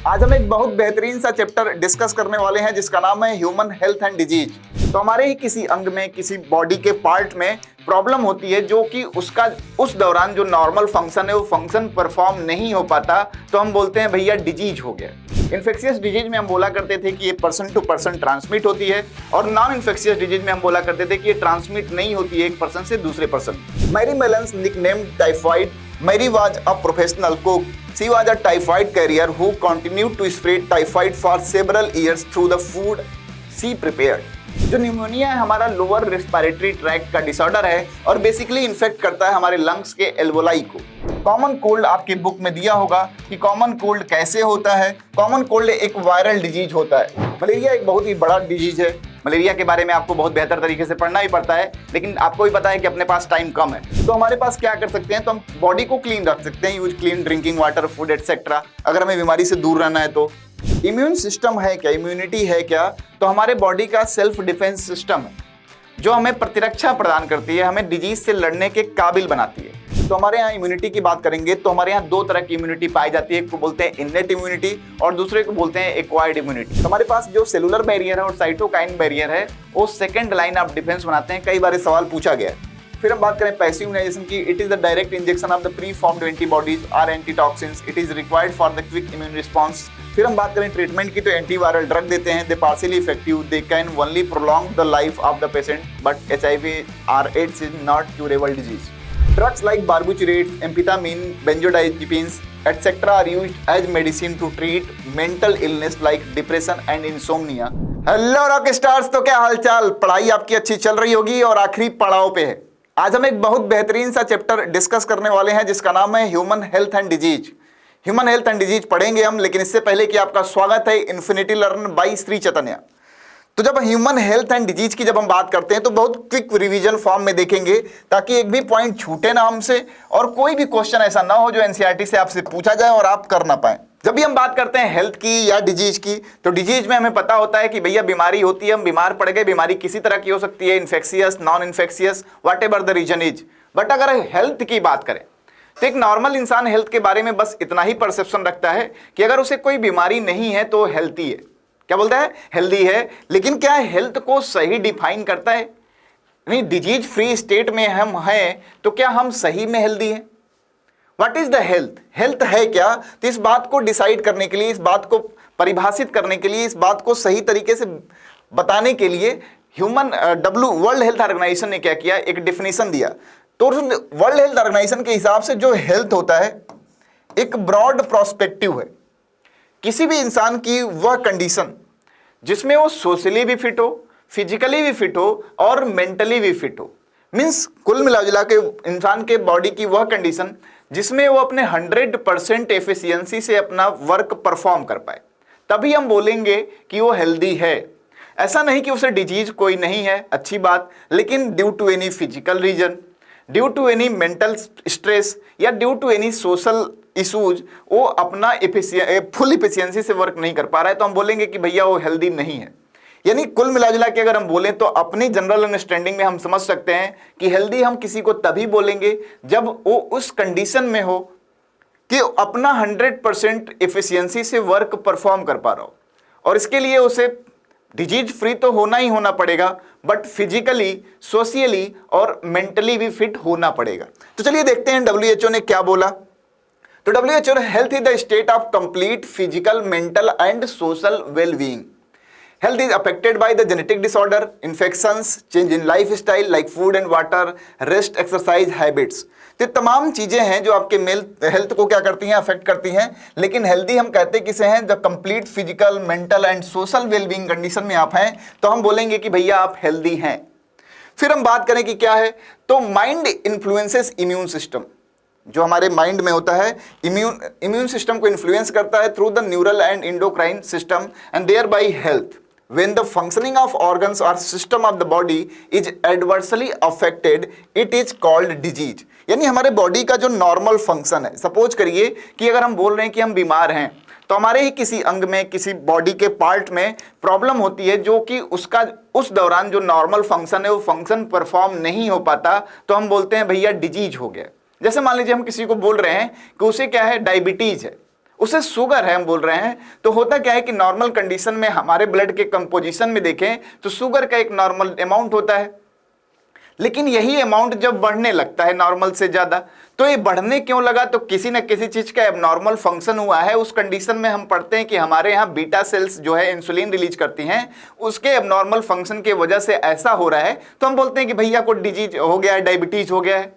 आज हम एक बहुत बेहतरीन सा चैप्टर डिस्कस करने वाले हैं जिसका नाम है ह्यूमन हेल्थ एंड डिजीज। तो हमारे ही किसी अंग में, किसी बॉडी के पार्ट में प्रॉब्लम होती है जो कि उसका उस दौरान जो नॉर्मल फंक्शन है वो फंक्शन परफॉर्म नहीं हो पाता, तो हम बोलते हैं भैया डिजीज हो गया। इन्फेक्शियस डिजीज में हम बोला करते थे कि ये पर्सन टू पर्सन ट्रांसमिट होती है, और नॉन इन्फेक्शियस डिजीज में हम बोला करते थे कि ये ट्रांसमिट नहीं होती है एक पर्सन से दूसरे person. Mary Mallon's nicknamed typhoid, Mary was a professional cook. She was a typhoid carrier who continued to spread typhoid for several years through the food she prepared. जो न्यूमोनिया है हमारा lower respiratory tract का disorder है और basically infect करता है हमारे lungs के एल्वोलाई को। कॉमन कोल्ड आपके बुक में दिया होगा कि कॉमन कोल्ड कैसे होता है। कॉमन कोल्ड एक वायरल डिजीज होता है। मलेरिया एक बहुत ही बड़ा डिजीज है। मलेरिया के बारे में आपको बहुत बेहतर तरीके से पढ़ना ही पड़ता है, लेकिन आपको भी पता है कि अपने पास टाइम कम है। तो हमारे पास क्या कर सकते हैं, तो हम बॉडी को क्लीन रख सकते हैं, use clean drinking water, food etcetera, अगर हमें बीमारी से दूर रहना है तो। इम्यून सिस्टम है क्या, इम्यूनिटी है क्या, तो हमारे बॉडी का सेल्फ डिफेंस सिस्टम है जो हमें प्रतिरक्षा प्रदान करती है, हमें डिजीज से लड़ने के काबिल बनाती है। तो हमारे यहाँ इम्यूनिटी की बात करेंगे तो हमारे यहाँ दो तरह की इम्यूनिटी पाई जाती है, एक को बोलते हैं इननेट इम्यूनिटी और दूसरे को बोलते हैं एक्वायर्ड इम्यूनिटी। तो हमारे पास जो सेलुलर बैरियर है और साइटोकाइन बैरियर है वो सेकंड लाइन ऑफ डिफेंस बनाते हैं। कई बार सवाल पूछा गया है। फिर हम बात करें पैसिव इम्यूनाइजेशन की, it is the direct injection of the preformed antibodies और antitoxins, it is required for the quick immune response. फिर हम बात करें ट्रीटमेंट की तो एंटीवायरल ड्रग देते हैं, they partially effective, they can only prolong the life of the patient, but HIV और AIDS is not curable disease. Drugs like barbiturates, amphetamine, benzodiazepines, etc. are used as medicine to treat mental illness like depression and insomnia. Hello rock stars, तो क्या हालचाल? पढ़ाई आपकी अच्छी चल रही होगी और आखिरी पड़ाव पे है। आज हम एक बहुत बेहतरीन सा चैप्टर डिस्कस करने वाले हैं जिसका नाम है human health and disease. Human health and disease पढ़ेंगे हम, लेकिन इससे पहले कि आपका स्वागत है infinity learn by Shri Chaitanya. तो जब ह्यूमन हेल्थ एंड डिजीज की जब हम बात करते हैं तो बहुत क्विक रिवीजन फॉर्म में देखेंगे ताकि एक भी पॉइंट छूटे ना हमसे और कोई भी क्वेश्चन ऐसा ना हो जो एनसीईआरटी से आपसे पूछा जाए और आप कर ना पाए। जब भी हम बात करते हैं हेल्थ की या डिजीज की, तो डिजीज में हमें पता होता है कि भैया बीमारी होती है, हम बीमार पड़ गए, बीमारी किसी तरह की हो सकती है, infectious, non infectious, whatever the reason is. But अगर हेल्थ की बात करें तो एक नॉर्मल इंसान हेल्थ के बारे में बस इतना ही परसेप्शन रखता है कि अगर उसे कोई बीमारी नहीं है तो हेल्थी है। क्या बोलता है? हेल्दी है। लेकिन क्या हेल्थ को सही डिफाइन करता है? नहीं, डिजीज फ्री स्टेट में हम हैं तो क्या हम सही में हेल्दी हैं? What is the health? Health है क्या? तो इस बात को डिसाइड करने के लिए, इस बात को परिभाषित करने के लिए, इस बात को सही तरीके से बताने के लिए वर्ल्ड हेल्थ ऑर्गेनाइजेशन ने क्या किया, एक डेफिनेशन दिया। तो वर्ल्ड हेल्थ ऑर्गेनाइजेशन के हिसाब से जो हेल्थ होता है एक ब्रॉड प्रोस्पेक्टिव है। किसी भी इंसान की वह कंडीशन जिसमें वो सोशली भी फिट हो, फिजिकली भी फिट हो और मेंटली भी फिट हो। मीन्स कुल मिला के इंसान के बॉडी की वह कंडीशन जिसमें वो अपने 100% एफिशिएंसी से अपना वर्क परफॉर्म कर पाए, तभी हम बोलेंगे कि वो हेल्दी है। ऐसा नहीं कि उसे डिजीज कोई नहीं है, अच्छी बात, लेकिन due to any physical reason, due to any mental stress या due to any social issues वो अपना फुल इफिशियंसी से वर्क नहीं कर पा रहा है, तो हम बोलेंगे कि भैया वो हेल्दी नहीं है। यानी कुल मिला के अगर हम बोलें तो अपनी जनरल अंडरस्टैंडिंग में हम समझ सकते हैं कि हेल्दी हम किसी को तभी बोलेंगे जब वो उस कंडीशन में हो कि अपना 100% एफिशिएंसी से वर्क परफॉर्म कर पा रहा हो, और इसके लिए उसे डिजीज फ्री तो होना ही होना पड़ेगा, बट फिजिकली, सोशियली और मेंटली भी फिट होना पड़ेगा। तो चलिए देखते हैं WHO ने क्या बोला। तो WHO health is the state of complete physical, mental and social well being. Health is affected by the genetic disorder, infections, change in lifestyle like food and water, rest, exercise, habits. तो तमाम चीजें हैं जो आपके health को क्या करती हैं, अफेक्ट करती हैं। लेकिन हेल्दी हम कहते किसे हैं? जब complete physical, mental and social wellbeing condition में आप हैं तो हम बोलेंगे कि भैया आप हेल्दी हैं। फिर हम बात करें कि क्या है, तो माइंड इन्फ्लुएंसेस इम्यून सिस्टम। जो हमारे माइंड में होता है इम्यून सिस्टम को इन्फ्लुएंस करता है through the neural and endocrine system and thereby health. When the functioning of organs or system of the body is adversely affected, it is called disease। यानी हमारे body का जो normal function है, suppose करिए कि अगर हम बोल रहे हैं कि हम बीमार हैं तो हमारे ही किसी अंग में, किसी बॉडी के पार्ट में प्रॉब्लम होती है जो कि उसका उस दौरान जो नॉर्मल फंक्शन है वो फंक्शन परफॉर्म नहीं हो पाता, तो हम बोलते हैं भैया डिजीज हो गया। जैसे मान लीजिए हम किसी को बोल रहे हैं कि उसे क्या है, डायबिटीज है, उसे शुगर है हम बोल रहे हैं। तो होता क्या है कि नॉर्मल कंडीशन में हमारे ब्लड के कंपोजिशन में देखें तो शुगर का एक नॉर्मल अमाउंट होता है, लेकिन यही अमाउंट जब बढ़ने लगता है नॉर्मल से ज्यादा, तो ये बढ़ने क्यों लगा? तो किसी न किसी चीज का एबनॉर्मल फंक्शन हुआ है। उस कंडीशन में हम पढ़ते हैं कि हमारे यहाँ बीटा सेल्स जो है इंसुलिन रिलीज करती हैं, उसके एबनॉर्मल फंक्शन की वजह से ऐसा हो रहा है, तो हम बोलते हैं कि भैया को डिजीज हो गया है, डायबिटीज हो गया है।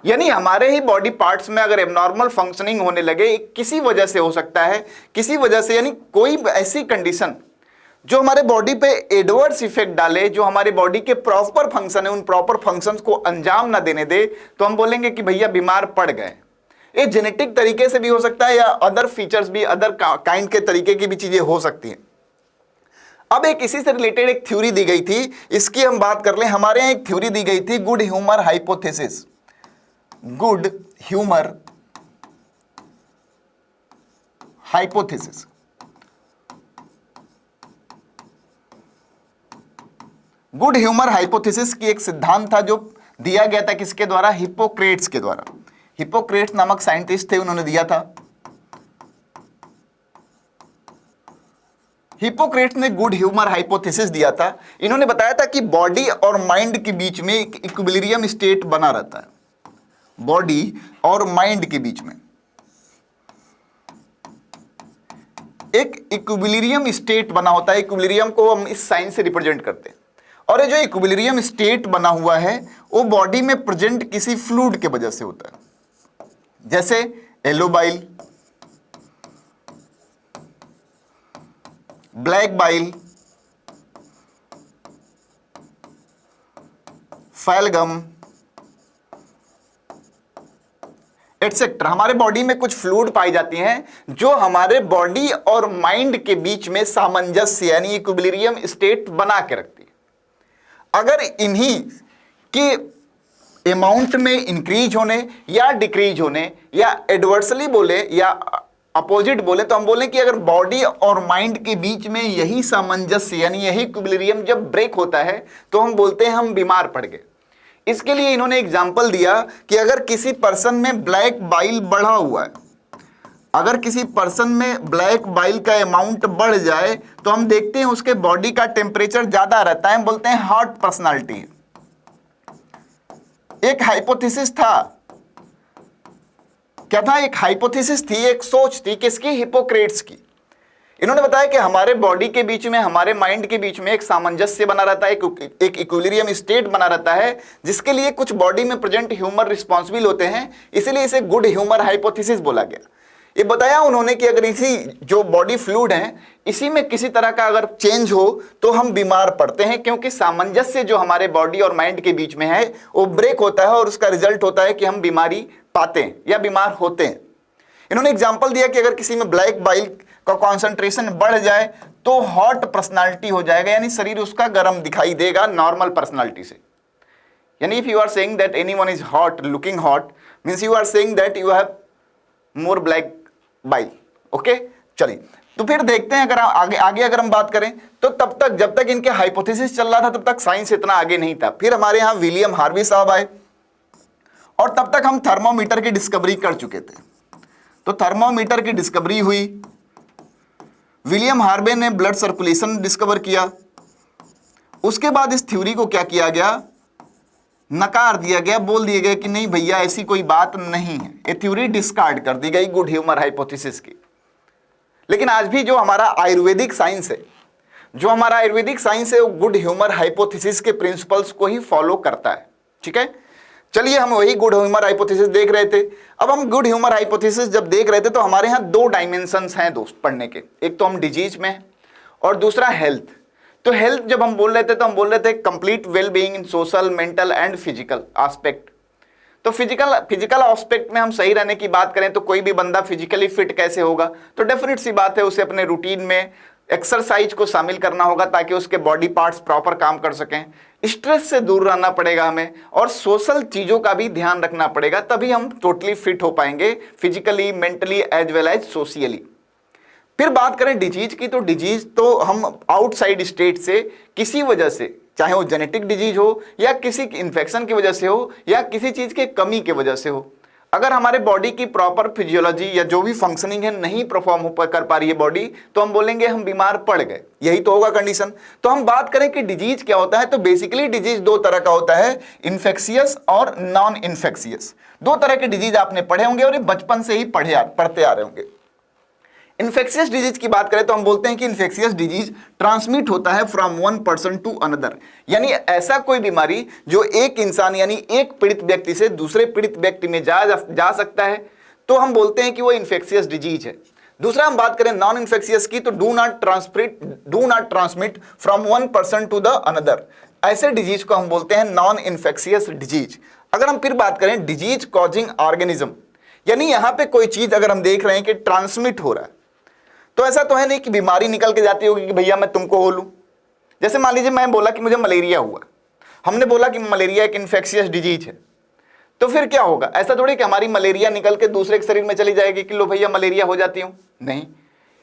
यानी हमारे ही बॉडी पार्ट्स में अगर एबनॉर्मल फंक्शनिंग होने लगे, किसी वजह से हो सकता है, किसी वजह से, यानी कोई ऐसी कंडीशन जो हमारे बॉडी पे एडवर्स इफेक्ट डाले, जो हमारे बॉडी के प्रॉपर फंक्शन है उन प्रॉपर फंक्शंस को अंजाम ना देने दे, तो हम बोलेंगे कि भैया बीमार पड़ गए। ये जेनेटिक तरीके से भी हो सकता है या अदर फीचर्स भी, अदर काइंड के तरीके की भी चीजें हो सकती हैं। अब एक इसी से रिलेटेड एक थ्योरी दी गई थी, इसकी हम बात कर लें। हमारे यहाँ एक थ्योरी दी गई थी, good humour hypothesis. Good humour hypothesis. Good humour hypothesis की एक सिद्धांत था जो दिया गया था किसके द्वारा? हिप्पोक्रेट्स के द्वारा। हिप्पोक्रेट्स नामक साइंटिस्ट थे, उन्होंने दिया था। हिप्पोक्रेट्स ने गुड ह्यूमर हाइपोथेसिस दिया था। इन्होंने बताया था कि बॉडी और माइंड के बीच में एक इक्विलिब्रियम स्टेट बना रहता है। बॉडी और माइंड के बीच में एक इक्विलिब्रियम स्टेट बना होता है। इक्विलिब्रियम को हम इस साइन से रिप्रेजेंट करते हैं, और ये जो इक्विलिब्रियम स्टेट बना हुआ है वो बॉडी में प्रेजेंट किसी फ्लूइड के वजह से होता है, जैसे yellow bile, black bile, phlegm etcetera. हमारे बॉडी में कुछ फ्लूइड पाई जाती हैं जो हमारे बॉडी और माइंड के बीच में सामंजस्य यानी इक्विलिब्रियम स्टेट बना के रखती है। अगर इन्हीं के अमाउंट में इंक्रीज होने या डिक्रीज होने या एडवर्सली बोले या अपोजिट बोले, तो हम बोले कि अगर बॉडी और माइंड के बीच में यही सामंजस्य यानी यही इक्विलिब्रियम जब ब्रेक होता है तो हम बोलते हैं हम बीमार पड़ गए। इसके लिए इन्होंने एग्जाम्पल दिया कि अगर किसी पर्सन में ब्लैक बाइल बढ़ा हुआ है, अगर किसी पर्सन में ब्लैक बाइल का अमाउंट बढ़ जाए तो हम देखते हैं उसके बॉडी का टेम्परेचर ज्यादा रहता है, हम बोलते हैं हॉट पर्सनालिटी। एक हाइपोथेसिस था, क्या था? एक हाइपोथेसिस थी, एक सोच थी, किसकी? हिप्पोक्रेट्स की। इन्होंने बताया कि हमारे बॉडी के बीच में, हमारे माइंड के बीच में एक सामंजस्य बना रहता है, एक इक्विलिब्रियम स्टेट बना रहता है, जिसके लिए कुछ बॉडी में प्रेजेंट ह्यूमर रिस्पॉन्सिबल होते हैं, इसीलिए इसे गुड ह्यूमर हाइपोथेसिस बोला गया। ये बताया उन्होंने कि अगर इसी जो बॉडी फ्लूइड है इसी में किसी तरह का अगर चेंज हो तो हम बीमार पड़ते हैं, क्योंकि सामंजस्य जो हमारे बॉडी और माइंड के बीच में है वो ब्रेक होता है और उसका रिजल्ट होता है कि हम बीमारी पाते हैं या बीमार होते हैं। इन्होंने एग्जाम्पल दिया कि अगर किसी में ब्लैक बाइल का कॉन्सेंट्रेशन बढ़ जाए तो हॉट पर्सनालिटी हो जाएगा, यानी शरीर उसका गर्म दिखाई देगा नॉर्मल पर्सनालिटी से। यानी if you are saying that anyone is hot, looking hot, means you are saying that you have more black bile. Okay, चलिए तो फिर देखते हैं, अगर आगे अगर हम बात करें तो तब तक जब तक इनके हाइपोथेसिस चल रहा था तब तक साइंस इतना आगे नहीं था। फिर हमारे यहाँ विलियम हार्वी साहब आए और तब तक हम थर्मोमीटर की डिस्कवरी कर चुके थे। तो थर्मोमीटर की डिस्कवरी हुई, विलियम हार्वे ने ब्लड सर्कुलेशन डिस्कवर किया। उसके बाद इस थ्योरी को क्या किया गया? नकार दिया गया, बोल दिया गया कि नहीं भैया ऐसी कोई बात नहीं है, ये थ्योरी डिस्कार्ड कर दी गई गुड ह्यूमर हाइपोथेसिस की। लेकिन आज भी जो हमारा आयुर्वेदिक साइंस है, जो हमारा आयुर्वेदिक साइंस है वो गुड ह्यूमर हाइपोथेसिस के प्रिंसिपल्स को ही फॉलो करता है। ठीक है, चलिए हम वही गुड ह्यूमर हाइपोथेसिस देख रहे थे। अब हम गुड ह्यूमर हाइपोथेसिस जब देख रहे थे तो हमारे यहाँ दो डायमेंशंस हैं दोस्त पढ़ने के, एक तो हम डिजीज में और दूसरा हेल्थ। तो हेल्थ जब हम बोल रहे थे तो हम बोल रहे थे complete well being in social, mental and physical aspect. तो फिजिकल एस्पेक्ट में हम सही रहने की बात करें तो कोई भी बंदा फिजिकली फिट कैसे होगा? तो डेफिनेट सी बात है उसे अपने रूटीन में एक्सरसाइज को शामिल करना होगा ताकि उसके बॉडी पार्ट्स प्रॉपर काम कर सकें। स्ट्रेस से दूर रहना पड़ेगा हमें और सोशल चीज़ों का भी ध्यान रखना पड़ेगा, तभी हम टोटली फिट हो पाएंगे physically, mentally as well as socially. फिर बात करें डिजीज की, तो डिजीज तो हम आउटसाइड स्टेट से किसी वजह से, चाहे वो जेनेटिक डिजीज हो या किसी इन्फेक्शन की वजह से हो या किसी चीज़ के कमी की वजह से हो, अगर हमारे बॉडी की प्रॉपर फिजियोलॉजी या जो भी फंक्शनिंग है नहीं परफॉर्म कर पा रही है बॉडी, तो हम बोलेंगे हम बीमार पड़ गए, यही तो होगा कंडीशन। तो हम बात करें कि डिजीज क्या होता है, तो बेसिकली डिजीज दो तरह का होता है, इन्फेक्शियस और नॉन इन्फेक्शियस। दो तरह के डिजीज आपने पढ़े होंगे और ये बचपन से ही पढ़ते आ रहे होंगे। इन्फेक्शियस डिजीज की बात करें तो हम बोलते हैं कि इन्फेक्शियस डिजीज ट्रांसमिट होता है from one person to another, यानी ऐसा कोई बीमारी जो एक इंसान यानी एक पीड़ित व्यक्ति से दूसरे पीड़ित व्यक्ति में जा सकता है, तो हम बोलते हैं कि वो इन्फेक्शियस डिजीज है। दूसरा हम बात करें नॉन इन्फेक्शियस की, तो do not transmit from one person to the another, ऐसे डिजीज को हम बोलते हैं नॉन इन्फेक्शियस डिजीज। अगर हम फिर बात करें डिजीज कॉजिंग ऑर्गेनिज्म, यानी यहां पे कोई चीज अगर हम देख रहे हैं कि ट्रांसमिट हो रहा है, तो ऐसा तो है नहीं कि बीमारी निकल के जाती होगी कि भैया मैं तुमको हो लूं। जैसे मान लीजिए मैं बोला कि मुझे मलेरिया हुआ, हमने बोला कि मलेरिया एक इन्फेक्शियस डिजीज है, तो फिर क्या होगा? ऐसा थोड़ी कि हमारी मलेरिया निकल के दूसरे के शरीर में चली जाएगी कि लो भैया मलेरिया हो जाती हूं, नहीं।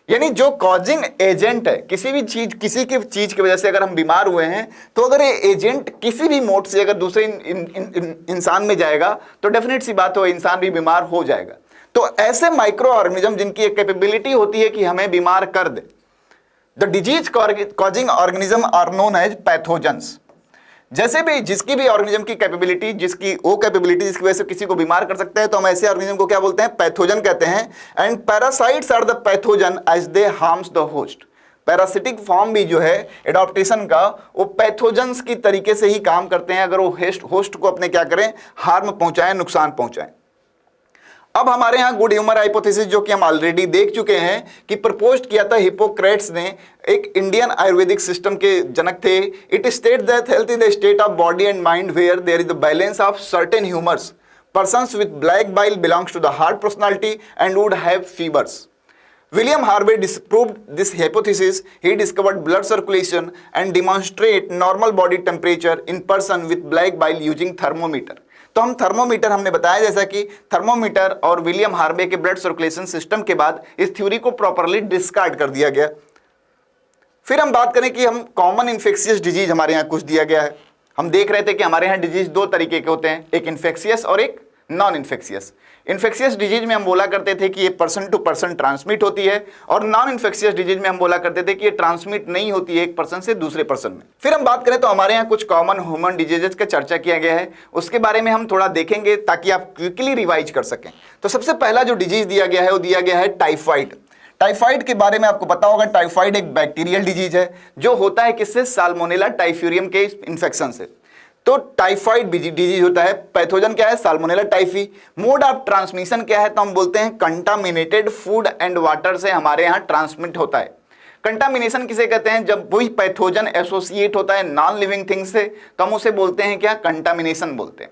यानी जो कॉजिंग एजेंट है किसी भी चीज, किसी की चीज की वजह से अगर हम बीमार हुए हैं, तो अगर ये एजेंट किसी भी मोड से अगर दूसरे इंसान में जाएगा तो डेफिनेट सी बात हो इंसान भी बीमार हो जाएगा। तो ऐसे माइक्रो ऑर्गेनिज्म जिनकी एक कैपेबिलिटी होती है कि हमें बीमार कर दे, the disease causing organism are known as pathogens. जैसे भी जिसकी भी ऑर्गेनिज्म की कैपेबिलिटी, जिसकी वजह से किसी को बीमार कर सकता है, तो हम ऐसे ऑर्गेनिज्म को क्या बोलते हैं? पैथोजन कहते हैं। And parasites are the pathogen as they harms the host. Parasitic form भी जो है एडॉप्टेशन का, वो पैथोजेंस की तरीके से ही काम करते हैं, अगर वो होस्ट को अपने क्या करें, हार्म पहुंचाएं, नुकसान पहुंचाएं। अब हमारे यहां गुड ह्यूमर हाइपोथेसिस जो कि हम ऑलरेडी देख चुके हैं कि प्रपोज किया था हिप्पोक्रेट्स ने, एक इंडियन आयुर्वेदिक सिस्टम के जनक थे। It state that health is the state of body and mind where there is the balance of certain humours. Persons with black bile belongs to the hard personality and would have fevers. William Harvey disproved this hypothesis. He discovered blood circulation and demonstrate normal body temperature in person with black bile using thermometer. तो हम thermometer, हमने बताया जैसा कि thermometer और William Harvey के blood circulation system के बाद इस थ्योरी को प्रॉपरली डिस्कार्ड कर दिया गया। फिर हम बात करें कि हम कॉमन इन्फेक्शियस डिजीज हमारे यहाँ कुछ दिया गया है। हम देख रहे थे कि हमारे यहाँ डिजीज दो तरीके के होते हैं, एक इन्फेक्शियस और एक नॉन इन्फेक्शियस। इन्फेक्शियस डिजीज में हम बोला करते थे कि ये पर्सन टू पर्सन ट्रांसमिट होती है, और नॉन इन्फेक्शियस डिजीज में हम बोला करते थे कि ये ट्रांसमिट नहीं होती है एक पर्सन से दूसरे पर्सन में। फिर हम बात करें तो हमारे यहाँ कुछ कॉमन ह्यूमन डिजीजेस का चर्चा किया गया है, उसके बारे में हम थोड़ा देखेंगे ताकि आप क्विकली रिवाइज कर सकें। तो सबसे पहला जो डिजीज दिया गया है वो दिया गया है टाइफाइड। टाइफाइड के बारे में आपको पता होगा, टाइफाइड एक बैक्टीरियल डिजीज है जो होता है किससे? साल्मोनेला टाइफ्यूरियम के इन्फेक्शन से। तो टाइफाइड डिजीज होता है, पैथोजन क्या है? Salmonella typhi. Mode of transmission क्या है? तो हम बोलते हैं कंटामिनेटेड फूड एंड वाटर से हमारे यहाँ ट्रांसमिट होता है। कंटामिनेशन किसे कहते हैं? जब वही पैथोजन एसोसिएट होता है नॉन लिविंग थिंग से, तो हम उसे बोलते हैं क्या? कंटामिनेशन बोलते हैं।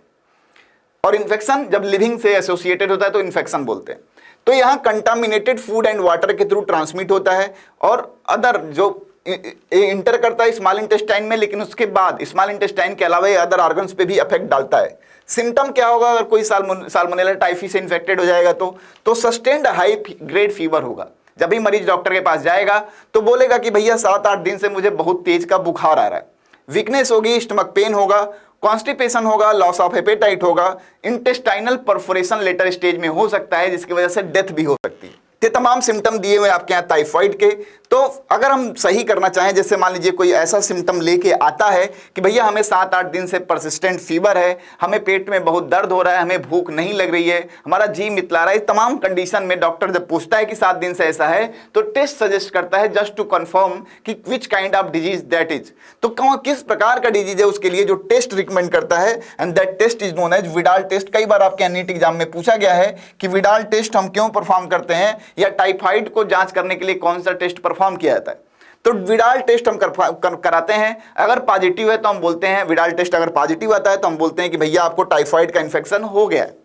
और इन्फेक्शन जब लिविंग से एसोसिएटेड होता है तो इन्फेक्शन बोलते हैं। तो यहाँ कंटामिनेटेड फूड एंड वाटर के थ्रू ट्रांसमिट होता है, और अदर जो इंटर करता है स्मॉल इंटेस्टाइन में, लेकिन उसके बाद स्मॉल इंटेस्टाइन के अलावा ये अदर ऑर्गन्स पे भी अफेक्ट डालता है। सिम्टम क्या होगा अगर कोई साल्मोनेला टाइफी से इन्फेक्टेड हो जाएगा? तो सस्टेन्ड हाई ग्रेड फीवर होगा। जब भी मरीज डॉक्टर के पास जाएगा तो बोलेगा कि भैया 7-8 दिन से मुझे बहुत तेज का बुखार आ रहा है, वीकनेस होगी, स्टमक पेन होगा, कॉन्स्टिपेशन होगा, लॉस ऑफ हेपेटाइट होगा, इंटेस्टाइनल परफोरेशन लेटर स्टेज में हो सकता है, जिसकी वजह से डेथ भी हो सकती है। ये तमाम सिम्टम दिए हुए आपके यहाँ टाइफाइड के। तो अगर हम सही करना चाहें, जैसे मान लीजिए कोई ऐसा सिम्टम लेके आता है कि भैया हमें 7-8 दिन से परसिस्टेंट फीवर है, हमें पेट में बहुत दर्द हो रहा है, हमें भूख नहीं लग रही है, हमारा जी मितला रहा है, तमाम कंडीशन में डॉक्टर जब पूछता है कि 7 दिन से ऐसा है, तो टेस्ट सजेस्ट करता है जस्ट टू कंफर्म कि which kind of disease that is. तो किस प्रकार का डिजीज है उसके लिए जो टेस्ट रिकमेंड करता है, and that test is known as Widal test. कई बार आपके नीट एग्जाम में पूछा गया है कि विडाल टेस्ट हम क्यों परफॉर्म करते हैं, या टाइफाइड को जांच करने के लिए कौन सा टेस्ट परफॉर्म किया जाता है। तो विडाल टेस्ट हम कराते हैं। अगर पॉजिटिव है तो हम बोलते हैं, विडाल टेस्ट अगर पॉजिटिव आता है तो हम बोलते हैं कि भैया आपको टाइफाइड का इन्फेक्शन हो गया है।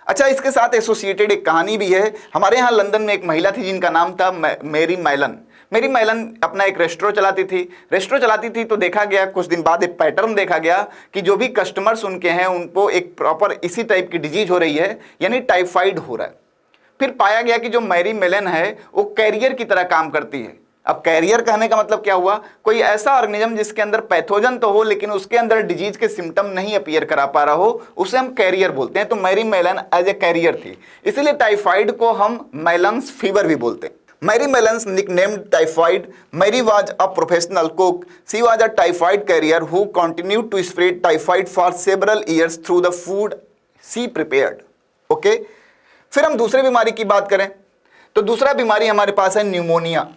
अच्छा, इसके साथ एसोसिएटेड एक कहानी भी है। हमारे यहाँ लंदन में एक महिला थी जिनका नाम था मेरी मैलन। मेरी मैलन अपना एक रेस्टोरेंट चलाती थी। तो देखा गया कुछ दिन बाद एक पैटर्न देखा गया कि जो भी कस्टमर्स उनके हैं उनको एक प्रॉपर इसी टाइप की डिजीज हो रही है, यानी टाइफाइड हो रहा है। फिर पाया गया कि जो मैरी मेलन है वो कैरियर की तरह काम करती है, अब कैरियर कहने का मतलब क्या हुआ, कोई ऐसा ऑर्गेनिज्म जिसके अंदर पैथोजन तो हो लेकिन उसके अंदर डिजीज के सिम्टम नहीं अपीयर करा पा रहा हो, उसे हम कैरियर बोलते हैं। तो Mary Mallon as a carrier थी, इसीलिए टाइफाइड को हम मेलन्स फीवर भी बोलते हैं। Mary Mellons nicknamed typhoid. Mary was a professional cook. She was a typhoid carrier who continued to spread typhoid for several years through the food she prepared. Okay? फिर हम दूसरी बीमारी की बात करें तो दूसरा बीमारी हमारे पास है न्यूमोनिया।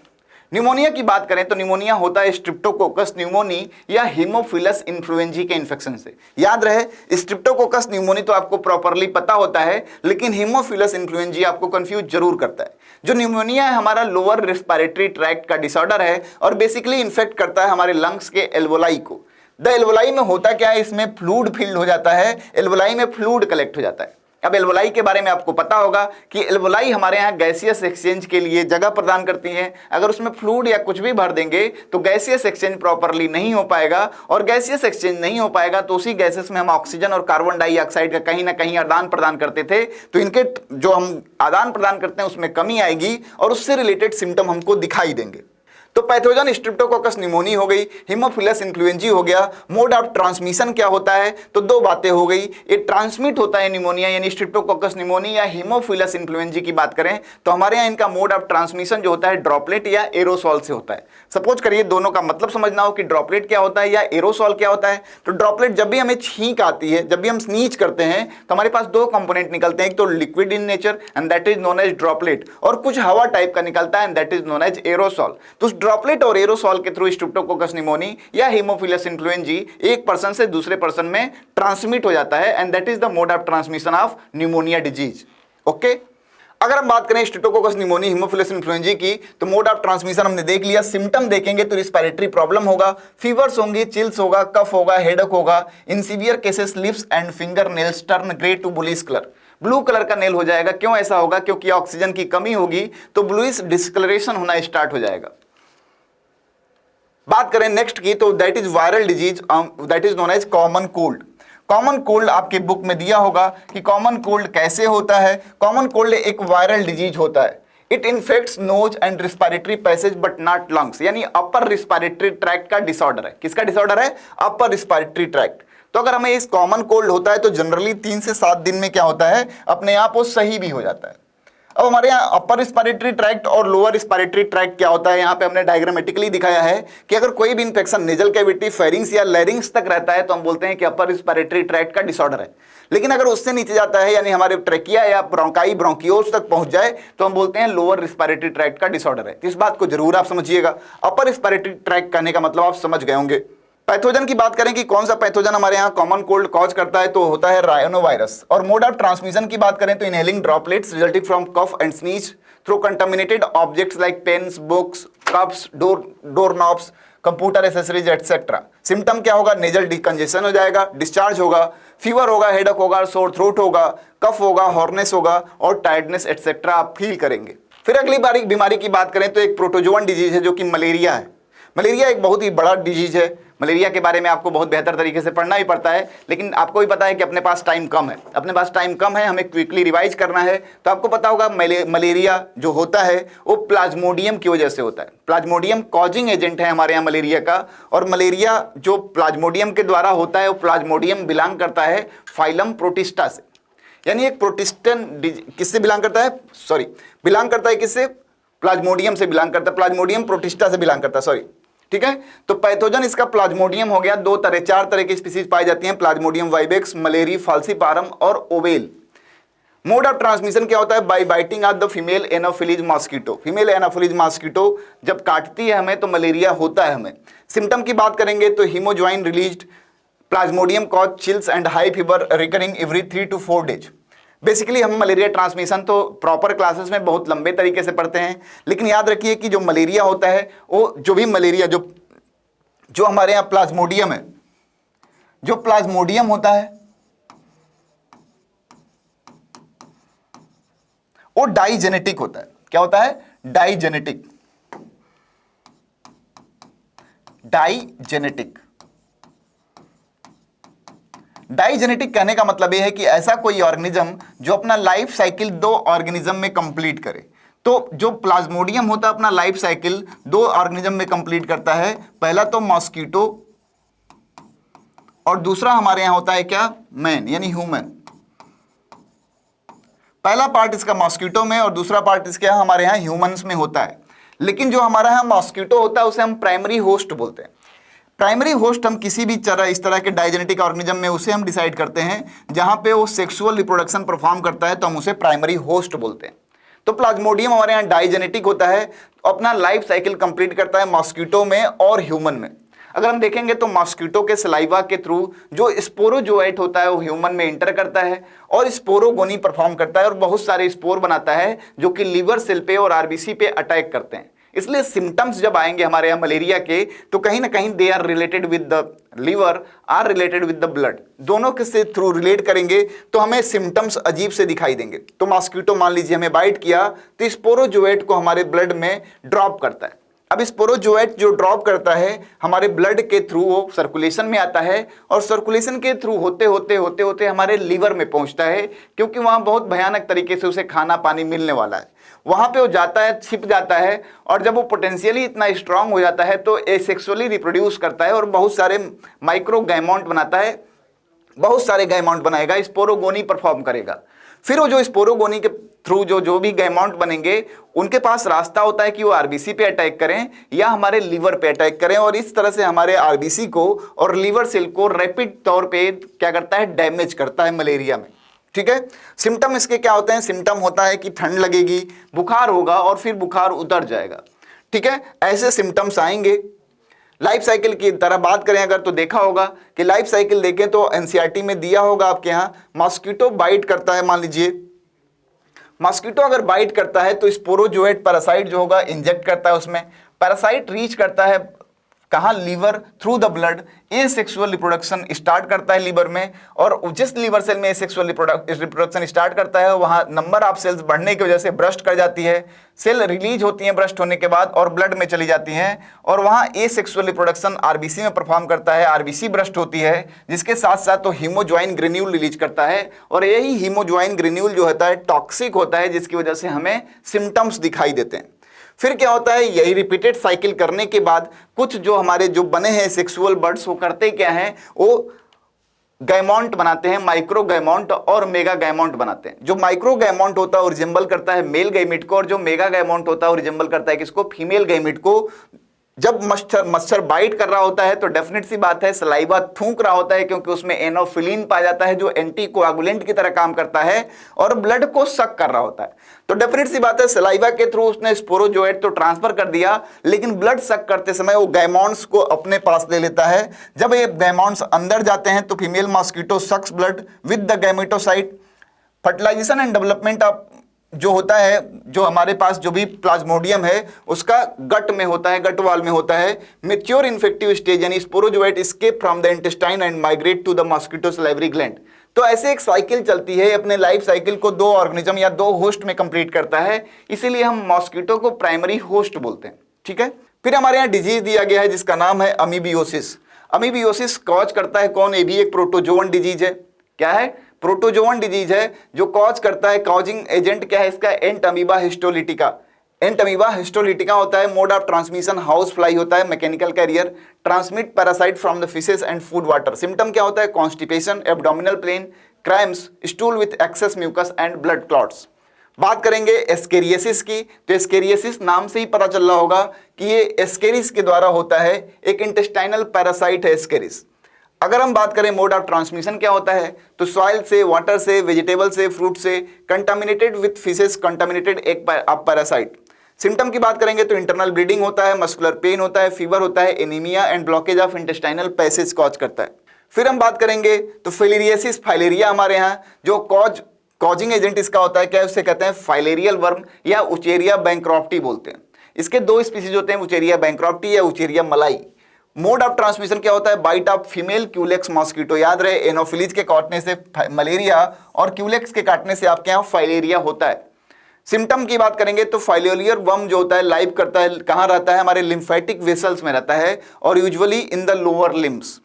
न्यूमोनिया की बात करें तो न्यूमोनिया होता है स्ट्रिप्टोकोकस न्यूमोनी या हीमोफिलस इन्फ्लुएंजी के इन्फेक्शन से। याद रहे स्ट्रिप्टोकोकस न्यूमोनी तो आपको प्रॉपरली पता होता है, लेकिन हीमोफिलस इन्फ्लुएंजी आपको कंफ्यूज जरूर करता है। जो न्यूमोनिया है हमारा लोअर रेस्पिरेटरी ट्रैक्ट का डिसऑर्डर है और बेसिकली इन्फेक्ट करता है हमारे लंग्स के एल्वोलाई को। द एल्वोलाई में होता क्या है, इसमें फ्लूइड फील्ड हो जाता है, एल्वोलाई में फ्लूइड कलेक्ट हो जाता है। अब एल्वोलाई के बारे में आपको पता होगा कि एल्वोलाई हमारे यहाँ गैसियस एक्सचेंज के लिए जगह प्रदान करती हैं। अगर उसमें फ्लूइड या कुछ भी भर देंगे तो गैसियस एक्सचेंज प्रॉपरली नहीं हो पाएगा, और गैसियस एक्सचेंज नहीं हो पाएगा तो उसी गैसेस में हम ऑक्सीजन और कार्बन डाइऑक्साइड का कहीं ना कहीं आदान प्रदान करते थे, तो इनके जो हम आदान प्रदान करते हैं उसमें कमी आएगी और उससे रिलेटेड सिम्टम हमको दिखाई देंगे। तो पैथोजन स्ट्रिप्टोकोकस न्यूमोनी हो गई, हीमोफिलस इन्फ्लुएंजी हो गया। मोड ऑफ ट्रांसमिशन क्या होता है, तो दो बातें हो गई, ये ट्रांसमिट होता है न्यूमोनिया यानी स्ट्रिप्टोकोकस न्यूमोनी या हीमोफिलस इन्फ्लुएंजी की बात करें तो हमारे यहाँ इनका मोड ऑफ ट्रांसमिशन जो होता है ड्रॉपलेट या एरोसॉल से होता है। सपोज करिए दोनों का मतलब समझना हो कि ड्रॉपलेट क्या होता है या एरोसॉल क्या होता है। तो ड्रॉपलेट जब भी हमें छींक आती है, जब भी हम स्नीज करते हैं तो हमारे पास दो कंपोनेंट निकलते हैं, एक तो liquid in nature and that is known as droplet, और कुछ हवा टाइप का निकलता है and that is known as aerosol. तो उस ड्रॉपलेट और एरोसॉल के थ्रू स्ट्रिप्टोकोकस न्यूमोनी या हीमोफिलस इन्फ्लुएंजी एक पर्सन से दूसरे पर्सन में ट्रांसमिट हो जाता है and that is the mode of transmission of pneumonia disease. Okay, अगर हम बात करें स्ट्रिप्टोकोकस न्यूमोनी हीमोफिलस इन्फ्लुएंजी की तो मोड ऑफ ट्रांसमिशन हमने देख लिया। सिम्टम देखेंगे तो रिस्पिरेटरी प्रॉब्लम होगा, फीवर्स होंगी, चिल्स होगा, कफ होगा, हेडेक होगा। In severe cases lips and finger nails turn grey to bluish colour, blue colour का नेल हो जाएगा। क्यों ऐसा होगा, क्योंकि ऑक्सीजन की कमी होगी तो ब्लूइश डिस्कलरेशन होना स्टार्ट हो जाएगा। बात करें नेक्स्ट की तो that is viral disease, that is known as common cold. Common cold आपके बुक में दिया होगा कि कॉमन कोल्ड कैसे होता है। कॉमन कोल्ड एक वायरल डिजीज होता है। It infects nose and respiratory passage but not lungs, यानी अपर रिस्पिरेटरी ट्रैक्ट का डिसऑर्डर है। किसका डिसऑर्डर है, अपर रिस्पिरेटरी ट्रैक्ट। तो अगर हमें इस कॉमन कोल्ड होता है तो जनरली 3 से 7 दिन में क्या होता है, अपने आप वो सही भी हो जाता है। अब हमारे यहाँ अपर रिस्पिरेटरी ट्रैक्ट और लोअर रिस्पिरेटरी ट्रैक्ट क्या होता है, यहाँ पे हमने डायग्रामेटिकली दिखाया है कि अगर कोई भी इंफेक्शन नेजल कैविटी, फेरिंग्स या लैरिंग्स तक रहता है तो हम बोलते हैं कि अपर रिस्पिरेटरी ट्रैक्ट का डिसऑर्डर है। लेकिन अगर उससे नीचे जाता है यानी हमारे ट्रेकिया या ब्रोंकाई, ब्रोंकियोल्स तक पहुंच जाए तो हम बोलते हैं लोअर रिस्पिरेटरी ट्रैक्ट का डिसऑर्डर है। इस बात को जरूर आप समझिएगा। अपर रिस्पिरेटरी ट्रैक्ट कहने का मतलब आप समझ गए होंगे। पैथोजन की बात करें कि कौन सा पैथोजन हमारे यहाँ कॉमन कोल्ड कॉज करता है तो होता है रायनोवायरस। और मोड ऑफ ट्रांसमिशन की बात करें तो inhaling droplets resulting from cough and sneeze through contaminated objects like pens, books, cups, door knobs, computer accessories etcetera. Symptom क्या होगा, नेजल डिकंजेशन हो जाएगा, डिस्चार्ज होगा, फीवर होगा, हेडेक होगा, सोर थ्रोट होगा, कफ होगा, हॉर्नेस होगा और टायर्डनेस एटसेट्रा आप फील करेंगे। फिर अगली बार एक बीमारी की बात करें तो एक प्रोटोजोअन डिजीज है जो कि मलेरिया है। मलेरिया एक बहुत ही बड़ा डिजीज है। मलेरिया के बारे में आपको बहुत बेहतर तरीके से पढ़ना ही पड़ता है, लेकिन आपको भी पता है कि अपने पास टाइम कम है, हमें क्विकली रिवाइज करना है। तो आपको पता होगा मलेरिया जो होता है वो प्लाज्मोडियम की वजह से होता है। प्लाज्मोडियम कॉजिंग एजेंट है हमारे यहाँ मलेरिया का, और मलेरिया जो प्लाज्मोडियम के द्वारा होता है वो प्लाज्मोडियम बिलोंग करता है फाइलम प्रोटिस्टा से, यानी एक प्रोटिस्टन किससे बिलोंग करता है, बिलोंग करता है किससे, प्लाज्मोडियम से बिलोंग करता है, प्लाज्मोडियम प्रोटिस्टा से बिलोंग करता है, ठीक है। तो पैथोजन इसका प्लाज्मोडियम हो गया। 4 तरह की स्पीसीज पाई जाती हैं, प्लाज्मोडियम वाइवेक्स, मलेरी, फाल्सीपारम और ओवेल। मोड ऑफ ट्रांसमिशन क्या होता है, by biting of the female Anopheles mosquito. Female Anopheles mosquito जब काटती है हमें तो मलेरिया होता है हमें। सिम्टम की बात करेंगे तो hemozoin released, plasmodium cause chills and high fever recurring every 3 to 4 days। Basically हम मलेरिया ट्रांसमिशन तो प्रॉपर क्लासेस में बहुत लंबे तरीके से पढ़ते हैं, लेकिन याद रखिए कि जो मलेरिया होता है वो जो भी मलेरिया जो हमारे यहाँ प्लाज्मोडियम है, जो प्लाज्मोडियम होता है वो डाइजेनेटिक होता है। क्या होता है, डाइजेनेटिक। डाइजेनेटिक कहने का मतलब यह है कि ऐसा कोई ऑर्गेनिज्म जो अपना लाइफ साइकिल 2 ऑर्गेनिज्म में कंप्लीट करे। तो जो प्लाज्मोडियम होता है अपना लाइफ साइकिल 2 ऑर्गेनिज्म में कंप्लीट करता है। पहला तो मॉस्किटो और दूसरा हमारे यहां होता है क्या, मैन यानी ह्यूमन। पहला पार्ट इसका मॉस्किटो में और दूसरा पार्ट इसके हमारे यहाँ ह्यूमंस में होता है। लेकिन जो हमारा यहाँ मॉस्किटो होता है उसे हम प्राइमरी होस्ट बोलते हैं। प्राइमरी होस्ट हम किसी भी इस तरह के डाइजेनेटिक ऑर्गेनिज्म में उसे हम डिसाइड करते हैं जहां पे वो सेक्सुअल रिप्रोडक्शन परफॉर्म करता है, तो हम उसे प्राइमरी होस्ट बोलते हैं। तो प्लाज्मोडियम हमारे यहाँ डाइजेनेटिक होता है, अपना लाइफ साइकिल कंप्लीट करता है मॉस्किटो में और ह्यूमन में। अगर हम देखेंगे तो मॉस्किटो के सलाइवा के थ्रू जो स्पोरोजोएट होता है वो ह्यूमन में इंटर करता है और स्पोरोगोनी परफॉर्म करता है और बहुत सारे स्पोर बनाता है जो कि लीवर सेल पे और आरबीसी पे अटैक करते हैं। इसलिए सिम्टम्स जब आएंगे हमारे यहाँ मलेरिया के तो कहीं ना कहीं they are related with the liver, are related with the blood, दोनों के से थ्रू रिलेट करेंगे तो हमें सिम्टम्स अजीब से दिखाई देंगे। तो मॉस्किटो मान लीजिए हमें बाइट किया तो स्पोरोजोएट को हमारे ब्लड में ड्रॉप करता है। अब स्पोरोजोएट जो ड्रॉप करता है हमारे ब्लड के थ्रू वो सर्कुलेशन में आता है और सर्कुलेशन के थ्रू होते होते होते होते हमारे लीवर में पहुंचता है, क्योंकि वहां बहुत भयानक तरीके से उसे खाना पानी मिलने वाला है। वहां पे वो जाता है, छिप जाता है और जब वो पोटेंशियली इतना स्ट्रांग हो जाता है तो एसेक्सुअली रिप्रोड्यूस करता है और बहुत सारे माइक्रो गैमॉन्ट बनाता है, बहुत सारे गैमॉन्ट बनाएगा, स्पोरोगोनी परफॉर्म करेगा। फिर वो जो स्पोरोगोनी के थ्रू जो भी गैमॉन्ट बनेंगे उनके पास रास्ता होता है कि वो आरबीसी पे अटैक करें या हमारे लीवर पे अटैक करें और इस तरह से हमारे आरबीसी को और लीवर सेल को रैपिड तौर पे क्या करता है, डैमेज करता है मलेरिया में। ठीक है, सिम्टम इसके क्या होते हैं, सिम्टम होता है कि ठंड लगेगी, बुखार होगा और फिर बुखार उतर जाएगा। ठीक है, ऐसे सिम्टम्स आएंगे। लाइफ साइकिल की तरह बात करें अगर तो देखा होगा कि लाइफ साइकिल देखें तो एनसीईआरटी में दिया होगा आपके यहाँ, मॉस्किटो बाइट करता है, मान लीजिए मॉस्किटो अगर बाइट करता है तो स्पोरोजोएट पैरासाइट जो होगा इंजेक्ट करता है उसमें, पैरासाइट रीच करता है कहाँ, liver, through the blood asexual reproduction start करता है लीवर में और जिस लीवर सेल में एसेक्सुअल रिप्रोडक्शन स्टार्ट करता है वहाँ नंबर ऑफ सेल्स बढ़ने की वजह से ब्रस्ट कर जाती है, सेल रिलीज होती हैं ब्रस्ट होने के बाद और ब्लड में चली जाती हैं और वहाँ एसेक्सुअल रिप्रोडक्शन आरबीसी में परफॉर्म करता है, आरबीसी ब्रस्ट होती है जिसके साथ साथ तो हीमोज्वाइन ग्रेन्यूल रिलीज करता है और यही हीमोज्वाइन ग्रेन्यूल जो होता है टॉक्सिक होता है जिसकी वजह से हमें सिम्टम्स दिखाई देते हैं। फिर क्या होता है, यही रिपीटेड साइकिल करने के बाद कुछ जो हमारे जो बने हैं सेक्सुअल बर्ड्स वो करते क्या हैं, वो गैमॉन्ट बनाते हैं, माइक्रो गैमॉन्ट और मेगा गैमॉन्ट बनाते हैं। जो माइक्रो गैमॉन्ट होता है वो रिजेंबल करता है मेल गैमीट को और जो मेगा गैमॉन्ट होता है वो रिजेंबल करता है किसको, फीमेल गैमीट को। जब मच्छर बाइट कर रहा होता है तो डेफिनेट सी बात है सलाइवा थूक रहा होता है क्योंकि उसमें एनोफिलिन पाया जाता है जो एंटी कोआगुलेंट की तरह काम करता है और ब्लड को सक कर रहा होता है। तो डेफिनेट सी बात है सलाइवा के थ्रू उसने स्पोरोजोएट तो ट्रांसफर कर दिया लेकिन ब्लड सक करते समय वो गैमॉन्ट्स को अपने पास ले लेता है। जब ये गैमॉन्ट्स अंदर जाते हैं तो female mosquito sucks blood with the gametocyte. Fertilisation and development of जो होता है, जो हमारे पास जो भी प्लाज्मोडियम है उसका गट में होता है, गट वाल में होता है। मैच्योर इन्फेक्टिव स्टेज यानी sporozoite escape from the intestine and migrate to the mosquito salivary gland. तो ऐसे एक साइकिल चलती है, अपने लाइफ साइकिल को 2 ऑर्गेनिज्म या 2 होस्ट में कंप्लीट करता है, इसीलिए हम मॉस्किटो को प्राइमरी होस्ट बोलते हैं। ठीक है, फिर हमारे यहाँ डिजीज दिया गया है जिसका नाम है अमीबियोसिस। अमीबियोसिस कॉज करता है कौन, ये भी एक प्रोटोजोवन डिजीज है। क्या है, प्रोटोजोवन डिजीज है जो कॉज करता है, कॉजिंग एजेंट क्या है इसका, Entamoeba histolytica. Entamoeba histolytica होता है, mode of transmission house fly होता है, mechanical carrier, transmit parasite from the faeces and food water. Symptom क्या होता है, constipation, abdominal pain, cramps, stool with excess mucus and blood clots. बात करेंगे ascariasis की, तो एस्केरियसिस नाम से ही पता चल रहा होगा कि ये एस्केरिस के द्वारा होता है, एक इंटेस्टाइनल पैरासाइट है एस्केरिस। अगर हम बात करें मोड ऑफ ट्रांसमिशन क्या होता है, तो सॉइल से, वाटर से, वेजिटेबल से, फ्रूट से, कंटामिनेटेड विथ फिशेस, कंटामिनेटेड एक पैरासाइट। सिम्टम की बात करेंगे तो इंटरनल ब्लीडिंग होता है, मस्कुलर पेन होता है, फीवर होता है, anaemia and blockage of intestinal passage cause करता है। फिर हम बात करेंगे तो फिलेरियसिस, फाइलेरिया हमारे यहाँ जो कॉजिंग एजेंट इसका होता है क्या है, उसे कहते हैं फाइलेरियल वर्म या उचेरिया बैंक्रॉप्टी बोलते हैं। इसके 2 स्पीसीज होते हैं, उचेरिया बैंक्रॉप्टी या उचेरिया मलाई। मोड ऑफ ट्रांसमिशन क्या होता है, bite of female Culex mosquito. याद रहे एनोफिलीज के काटने से मलेरिया और क्यूलेक्स के काटने से आपके यहाँ फाइलेरिया होता है। सिम्टम की बात करेंगे तो फाइलेरियर वर्म जो होता है लाइव करता है, कहाँ रहता है, हमारे लिम्फेटिक वेसल्स में रहता है और usually in the lower limbs.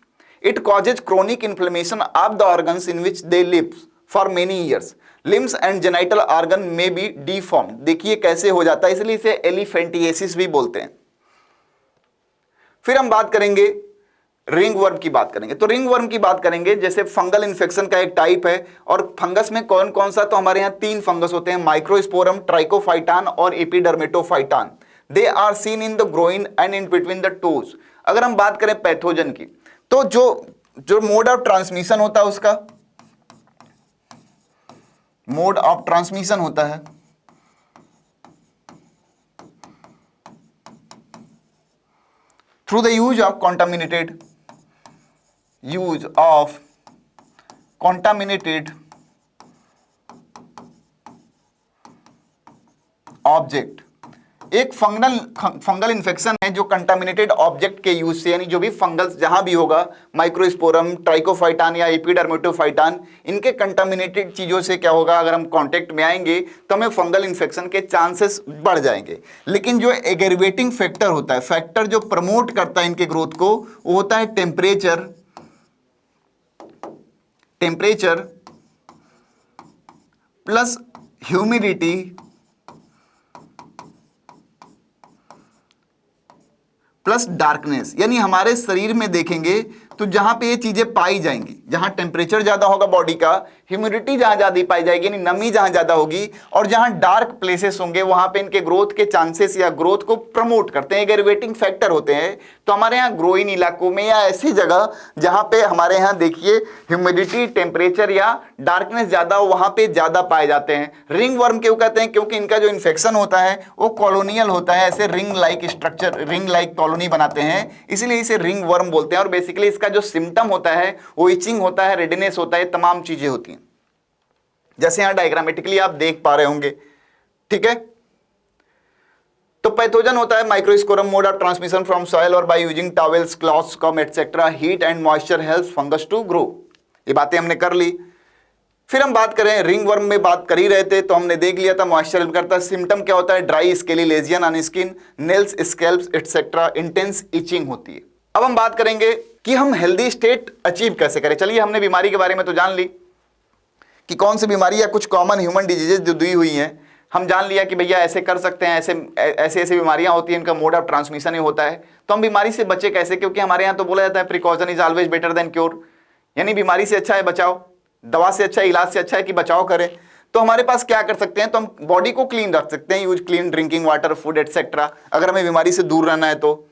It causes chronic inflammation of the organs in which they live for many years. Limbs and genital organ में बी डिफॉर्म। देखिए कैसे हो जाता है, इसलिए इसे एलिफेंटिएसिस भी बोलते हैं। फिर हम बात करेंगे रिंग वर्म की बात करेंगे। तो रिंग वर्म की बात करेंगे, जैसे फंगल इन्फेक्शन का एक टाइप है। और फंगस में कौन कौन सा, तो हमारे यहाँ 3 फंगस होते हैं, माइक्रोस्पोरम, ट्राइकोफाइटान और epidermophyton. They are seen in the groin and in between the toes. अगर हम बात करें पैथोजन की, तो जो मोड ऑफ ट्रांसमिशन होता है, उसका मोड ऑफ ट्रांसमिशन होता है through the use of contaminated object. एक फंगल इन्फेक्शन है जो कंटामिनेटेड ऑब्जेक्ट के यूज से, यानी जो भी फंगल्स जहां भी होगा, माइक्रोस्पोरम, ट्राइकोफाइटान या एपिडर्मेटोफाइटान, इनके कंटामिनेटेड चीजों से क्या होगा, अगर हम कांटेक्ट में आएंगे तो हमें फंगल इन्फेक्शन के चांसेस बढ़ जाएंगे। लेकिन जो एग्रेवेटिंग फैक्टर होता है, फैक्टर जो प्रमोट करता है इनके ग्रोथ को, वो होता है temperature plus humidity plus darkness. यानी हमारे शरीर में देखेंगे तो जहां पे ये चीजें पाई जाएंगी, जहां टेम्परेचर ज्यादा होगा बॉडी का, ह्यूमिडिटी जहां ज्यादा पाई जाएगी, यानी नमी जहां ज्यादा होगी, और जहां डार्क प्लेसेस होंगे, वहां पे इनके ग्रोथ के चांसेस या ग्रोथ को प्रमोट करते हैं, एग्रेवेटिंग फैक्टर होते हैं। तो हमारे यहाँ ग्रोइन इलाकों में या ऐसी जगह जहां पे हमारे यहाँ देखिए ह्यूमिडिटी, टेम्परेचर या डार्कनेस ज्यादा हो, वहां पे ज्यादा पाए जाते हैं। रिंग वर्म क्यों कहते हैं, क्योंकि इनका जो इन्फेक्शन होता है वो कॉलोनियल होता है, ऐसे ring like structure, ring like colony बनाते हैं, इसलिए इसे रिंग वर्म बोलते हैं। और बेसिकली इसका जो सिम्टम होता है वो इचिंग होता है, रेडनेस होता है, तमाम चीजें होती हैं, जैसे यहां डायग्रामेटिकली आप देख पा रहे होंगे। ठीक है, तो पैथोजन होता है microsporum, mode of transmission from soil और by using towels, clothes, comb etcetera, heat and moisture helps fungus to grow. ये बातें हमने कर ली। फिर हम बात करें रिंग वर्म में, बात कर ही रहे थे तो हमने देख लिया था मॉइस्चर हेल्प करता है। सिम्टम क्या होता है, dry scaly legion on skin, nails, scalps etcetera, intense etching होती है। अब हम बात करेंगे कि हम हेल्दी स्टेट अचीव कैसे करें। चलिए, हमने बीमारी के बारे में तो जान ली कि कौन सी बीमारी या कुछ कॉमन ह्यूमन डिजीजेज जो दी हुई हैं, हम जान लिया कि भैया ऐसे कर सकते हैं, ऐसे ऐसे बीमारियां होती हैं, इनका मोड ऑफ ट्रांसमिशन ही होता है। तो हम बीमारी से बचे कैसे, क्योंकि हमारे यहाँ तो बोला जाता है precaution is always better than cure, यानी बीमारी से अच्छा है बचाव, दवा से अच्छा है, इलाज से अच्छा है कि बचाव करें। तो हमारे पास क्या कर सकते हैं, तो हम बॉडी को क्लीन रख सकते हैं, use clean drinking water, food etcetera, अगर हमें बीमारी से दूर रहना है तो।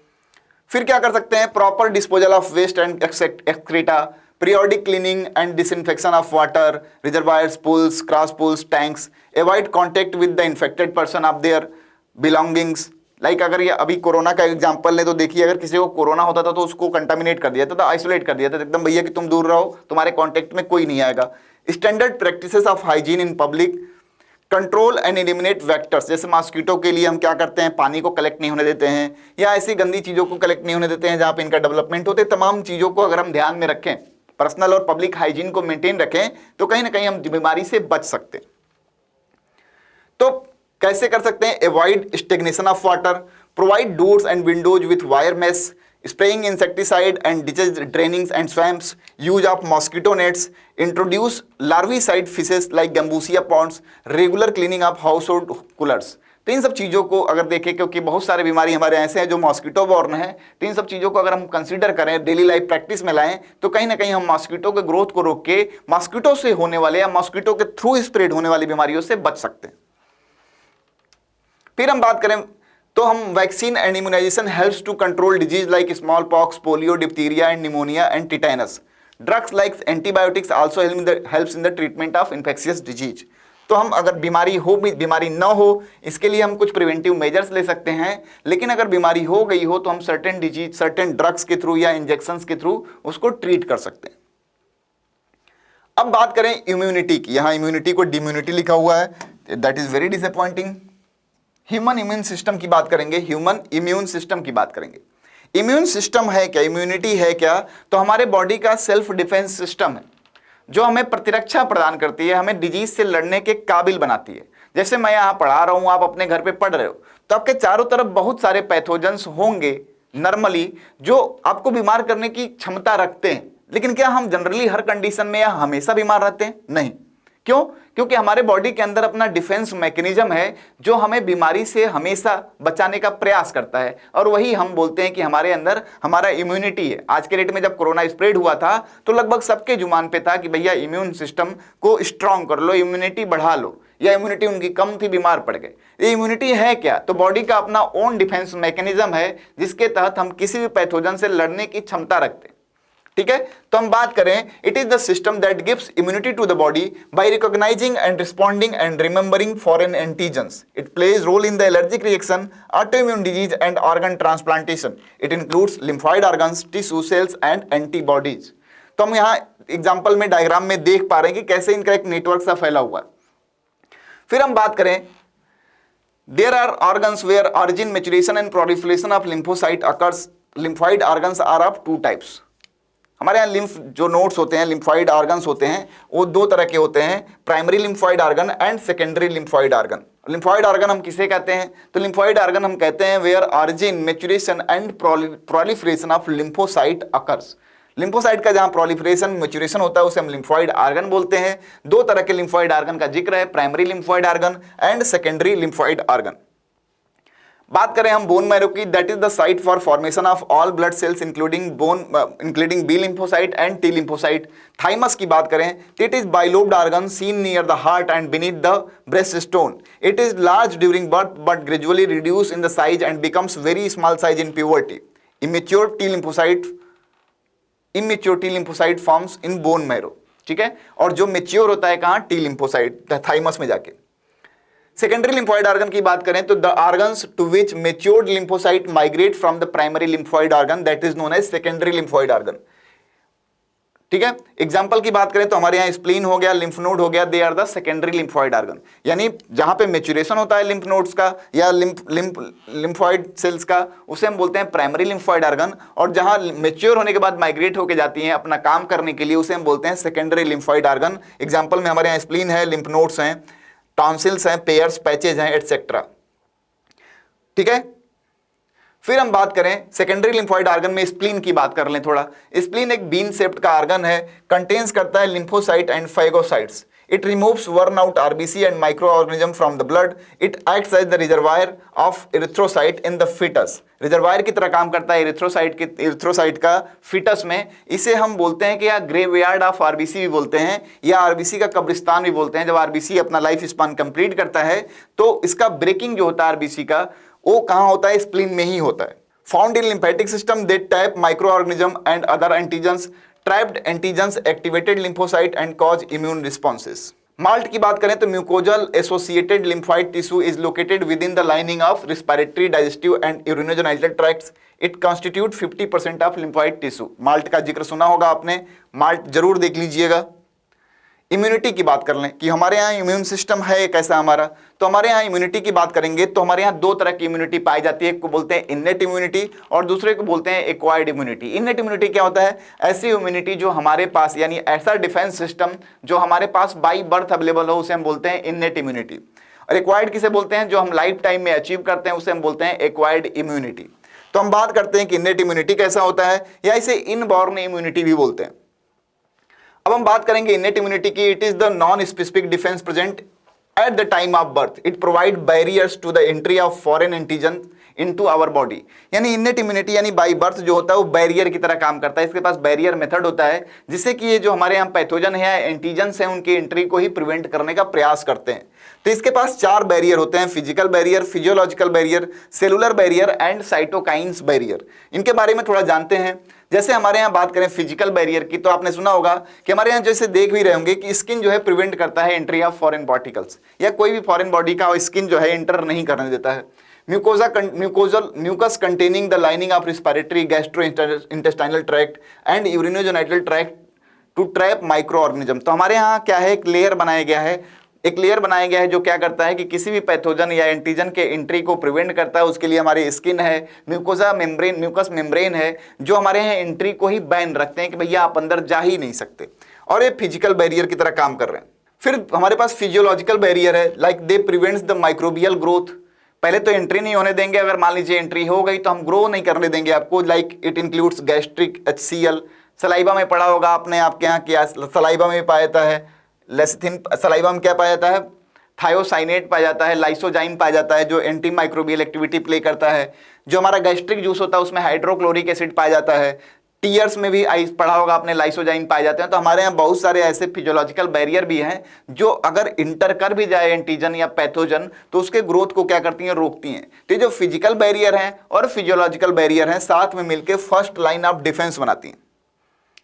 फिर क्या कर सकते हैं, proper disposal of waste and excreta, periodic cleaning and disinfection of water, reservoirs, pools, cross pools, tanks, avoid contact with the infected person of their belongings। Like अगर ये अभी कोरोना का एग्जांपल ले तो देखिए, अगर किसी को कोरोना होता था तो उसको कंटामिनेट कर दिया था, आइसोलेट कर दिया था एकदम, भैया कि तुम दूर रहो, तुम्हारे कॉन्टेक्ट में कोई नहीं आएगा। Standard practices of hygiene in public, control and eliminate vectors, जैसे मॉस्किटो के लिए हम क्या करते हैं, पानी को कलेक्ट नहीं होने देते हैं, या ऐसी गंदी चीज़ों को कलेक्ट नहीं होने देते हैं जहाँ पे इनका डेवलपमेंट होते। तमाम चीज़ों को अगर हम ध्यान में रखें, पर्सनल और पब्लिक हाइजीन को मेंटेन रखें, तो कहीं ना कहीं हम बीमारी से बच सकते हैं। तो कैसे कर सकते हैं, avoid stagnation of water, provide doors and windows with wire mesh, spraying insecticide and ditches drainings and swamps, use of mosquito nets, introduce larvicide fishes like gambusia ponds, regular cleaning of household coolers. तो इन सब चीज़ों को अगर देखें, क्योंकि बहुत सारे बीमारी हमारे ऐसे हैं जो मॉस्किटो बॉर्न है, तो इन सब चीज़ों को अगर हम कंसीडर करें, डेली लाइफ प्रैक्टिस में लाएं, तो कहीं ना कहीं हम मॉस्किटो के ग्रोथ को रोक के मॉस्किटो से होने वाले या मॉस्किटो के थ्रू स्प्रेड होने वाली बीमारियों से बच सकते हैं। फिर हम बात करें तो हम vaccine and immunisation helps to control disease like smallpox, polio, diphtheria and pneumonia and tetanus. Drugs like antibiotics also helps in the treatment of infectious disease. तो हम अगर बीमारी हो भी, बीमारी ना हो, इसके लिए हम कुछ प्रिवेंटिव मेजर्स ले सकते हैं, लेकिन अगर बीमारी हो गई हो तो हम सर्टेन डिजीज, सर्टेन ड्रग्स के थ्रू या इंजेक्शंस के थ्रू उसको ट्रीट कर सकते हैं। अब बात करें इम्यूनिटी की, यहां इम्यूनिटी को डिम्यूनिटी लिखा हुआ है, that is very disappointing. Human immune system की बात करेंगे, ह्यूमन इम्यून सिस्टम की बात करेंगे। इम्यून सिस्टम है क्या, इम्यूनिटी है क्या, तो हमारे बॉडी का सेल्फ डिफेंस सिस्टम है जो हमें प्रतिरक्षा प्रदान करती है, हमें डिजीज से लड़ने के काबिल बनाती है। जैसे मैं यहाँ पढ़ा रहा हूँ, आप अपने घर पे पढ़ रहे हो, तो आपके चारों तरफ बहुत सारे पैथोजेंस होंगे नॉर्मली जो आपको बीमार करने की क्षमता रखते हैं। लेकिन क्या हम जनरली हर कंडीशन में या हमेशा बीमार रहते हैं? नहीं। क्यों? क्योंकि हमारे बॉडी के अंदर अपना डिफेंस मैकेनिज्म है जो हमें बीमारी से हमेशा बचाने का प्रयास करता है, और वही हम बोलते हैं कि हमारे अंदर हमारा इम्यूनिटी है। आज के डेट में जब कोरोना स्प्रेड हुआ था तो लगभग सबके जुबान पे था कि भैया इम्यून सिस्टम को स्ट्रांग कर लो, इम्यूनिटी बढ़ा लो, या इम्यूनिटी उनकी कम थी, बीमार पड़ गए। ये इम्यूनिटी है क्या? तो बॉडी का अपना ओन डिफेंस मैकेनिज्म है जिसके तहत हम किसी भी पैथोजन से लड़ने की क्षमता रखते हैं। ठीक है, तो हम बात करें, it is the system that gives immunity to the body by recognising and responding and remembering foreign antigens. It plays role in the allergic reaction, autoimmune disease and organ transplantation. It includes lymphoid organs, tissue cells and antibodies. तो हम यहाँ example में diagram में देख पा रहे हैं कि कैसे इनका एक नेटवर्क सा फैला हुआ है। फिर हम बात करें, there are organs where origin, maturation and proliferation of lymphocyte occurs. Lymphoid organs are of two types. हमारे यहाँ लिम्फ जो नोड्स होते हैं, लिम्फॉइड ऑर्गन्स होते हैं, वो दो तरह के होते हैं, primary lymphoid organ and secondary lymphoid organ. Lymphoid organ हम किसे कहते हैं? तो लिम्फॉइड ऑर्गन हम कहते हैं where origin, maturation and proliferation of lymphocyte occurs. Lymphocyte का जहां प्रोलिफरेशन, मैच्योरेशन होता है उसे हम लिम्फॉइड ऑर्गन बोलते हैं। दो तरह के लिम्फॉइड ऑर्गन का जिक्र है, primary lymphoid organ and secondary lymphoid organ. बात करें हम बोन मैरो की, that is the site for formation of all blood cells including B lymphocyte and T lymphocyte. Thymus की बात करें, it is bilobed organ seen near the heart and beneath the breast stone. It is large during birth but gradually reduce in the size and becomes very small size in puberty. Immature T lymphocyte forms in bone marrow. ठीक है, और जो mature होता है कहां? T lymphocyte, thymus में जाके। Secondary lymphoid organ की बात करें तो the organs to which matured lymphocyte migrate from the primary lymphoid organ, that is known as secondary lymphoid organ. ठीक है, एग्जांपल की बात करें तो हमारे यहाँ स्प्लीन हो गया, लिम्फ नोड हो गया, they are the secondary lymphoid organ. यानी जहां पे मेच्योरेशन होता है लिम्फ नोड्स का या लिम्फॉइड सेल्स का, उसे हम बोलते हैं प्राइमरी लिम्फॉइड ऑर्गन, और जहां मेच्योर होने के बाद माइग्रेट होकर जाती हैं अपना काम करने के लिए, उसे हम बोलते हैं सेकेंडरी लिम्फॉइड ऑर्गन। एग्जाम्पल में हमारे यहाँ स्प्लीन है, लिम्फ नोड्स हैं, टॉन्सिल्स हैं, पेयर्स, पैचेज हैं, एटसेट्रा। ठीक है, फिर हम बात करें सेकेंडरी लिम्फॉइड ऑर्गन में स्प्लीन की बात कर लें थोड़ा। स्प्लीन एक बीन शेप्ड का ऑर्गन है, कंटेन्स करता है lymphocyte and phagocytes. It removes worn out RBC and microorganism from the blood. It acts as the reservoir of erythrocyte in the foetus. Reservoir की तरह काम करता है इरिथ्रोसाइट का फिटस में। इसे हम बोलते हैं कि या ग्रेवयार्ड ऑफ आरबीसी भी बोलते हैं, या आरबीसी का कब्रिस्तान भी बोलते हैं। जब आरबीसी अपना लाइफ स्पान कंप्लीट करता है तो इसका ब्रेकिंग जो होता है आरबीसी का, वो कहां होता है? स्प्लीन में ही होता है। Found in lymphatic system they tap micro organism and other antigens. Trapped antigens activated lymphocyte and cause immune responses. Malt की बात करें तो mucosal associated lymphoid tissue is located with in the lining of respiratory, digestive and urinogenital tracts. It constitute 50% of lymphoid tissue. Malt का जिक्र सुना होगा आपने, malt जरूर देख लीजिएगा। इम्यूनिटी की बात कर लें कि हमारे यहाँ इम्यून सिस्टम है कैसा हमारा, तो हमारे यहाँ इम्यूनिटी की बात करेंगे तो हमारे यहाँ दो तरह की इम्यूनिटी पाई जाती है। एक को बोलते हैं इन्नेट इम्यूनिटी और दूसरे को बोलते हैं एक्वायर्ड इम्यूनिटी। इन्नेट इम्यूनिटी क्या होता है? ऐसी इम्यूनिटी जो हमारे पास, यानी ऐसा डिफेंस सिस्टम जो हमारे पास बाई बर्थ अवेलेबल हो, उसे हम बोलते हैं इन्नेट इम्यूनिटी। और एक्वायर्ड किसे बोलते हैं? जो हम लाइफ टाइम में अचीव करते हैं, उसे हम बोलते हैं एक्वायर्ड इम्यूनिटी। तो हम बात करते हैं कि इन्नेट इम्यूनिटी कैसा होता है, या इसे इनबॉर्न इम्यूनिटी भी बोलते हैं। अब हम बात करेंगे इन्नेट इम्यूनिटी की। It is the non specific defence present at the time of birth. It provide barriers to the entry of foreign antigen into our body. यानी इन्नेट इम्यूनिटी यानी बाई बर्थ जो होता है वो बैरियर की तरह काम करता है। इसके पास बैरियर मेथड होता है जिससे कि ये जो हमारे यहाँ पैथोजन है, एंटीजन्स हैं, उनकी एंट्री को ही प्रिवेंट करने का प्रयास करते हैं। तो इसके पास 4 बैरियर होते हैं: physical barrier, physiological barrier, cellular barrier and cytokines barrier. इनके बारे में थोड़ा जानते हैं। जैसे हमारे यहाँ बात करें फिजिकल बैरियर की, तो आपने सुना होगा कि हमारे यहाँ जैसे देख भी रहे होंगे कि स्किन जो है प्रिवेंट करता है एंट्री ऑफ फॉरेन पार्टिकल्स, या कोई भी फॉरेन बॉडी का स्किन जो है एंटर नहीं करने देता है। Mucus containing the lining of respiratory, gastrointestinal tract and urinogenital tract to trap microorganism. तो हमारे यहाँ क्या है, एक लेयर बनाया गया है, जो क्या करता है कि किसी भी पैथोजन या एंटीजन के एंट्री को प्रिवेंट करता है। उसके लिए हमारी स्किन है, म्यूकस मेम्ब्रेन है, जो हमारे यहाँ एंट्री को ही बैन रखते हैं कि भैया आप अंदर जा ही नहीं सकते, और ये फिजिकल बैरियर की तरह काम कर रहे हैं। फिर हमारे पास फिजियोलॉजिकल बैरियर है, like they prevents the microbial growth. पहले तो एंट्री नहीं होने देंगे, अगर मान लीजिए एंट्री हो गई तो हम ग्रो नहीं करने देंगे आपको। Like it includes gastric HCl, saliva में पढ़ा होगा आपने, आपके यहाँ क्या सलाइवा में पाया जाता है लेसिथिन, सलाइवा में क्या पाया जाता है, थायोसाइनेट पाया जाता है, लाइसोजाइम पाया जाता है जो एंटी माइक्रोबियल एक्टिविटी प्ले करता है। जो हमारा गैस्ट्रिक जूस होता है उसमें हाइड्रोक्लोरिक एसिड पाया जाता है। टीयर्स में भी पढ़ा होगा आपने, लाइसोजाइम पाए जाते हैं। तो हमारे यहाँ बहुत सारे ऐसे फिजियोलॉजिकल बैरियर भी हैं जो अगर इंटर कर भी जाए एंटीजन या पैथोजन तो उसके ग्रोथ को क्या करती हैं, रोकती हैं। तो ये जो फिजिकल बैरियर हैं और फिजियोलॉजिकल बैरियर हैं साथ में मिलकर फर्स्ट लाइन ऑफ डिफेंस बनाती हैं।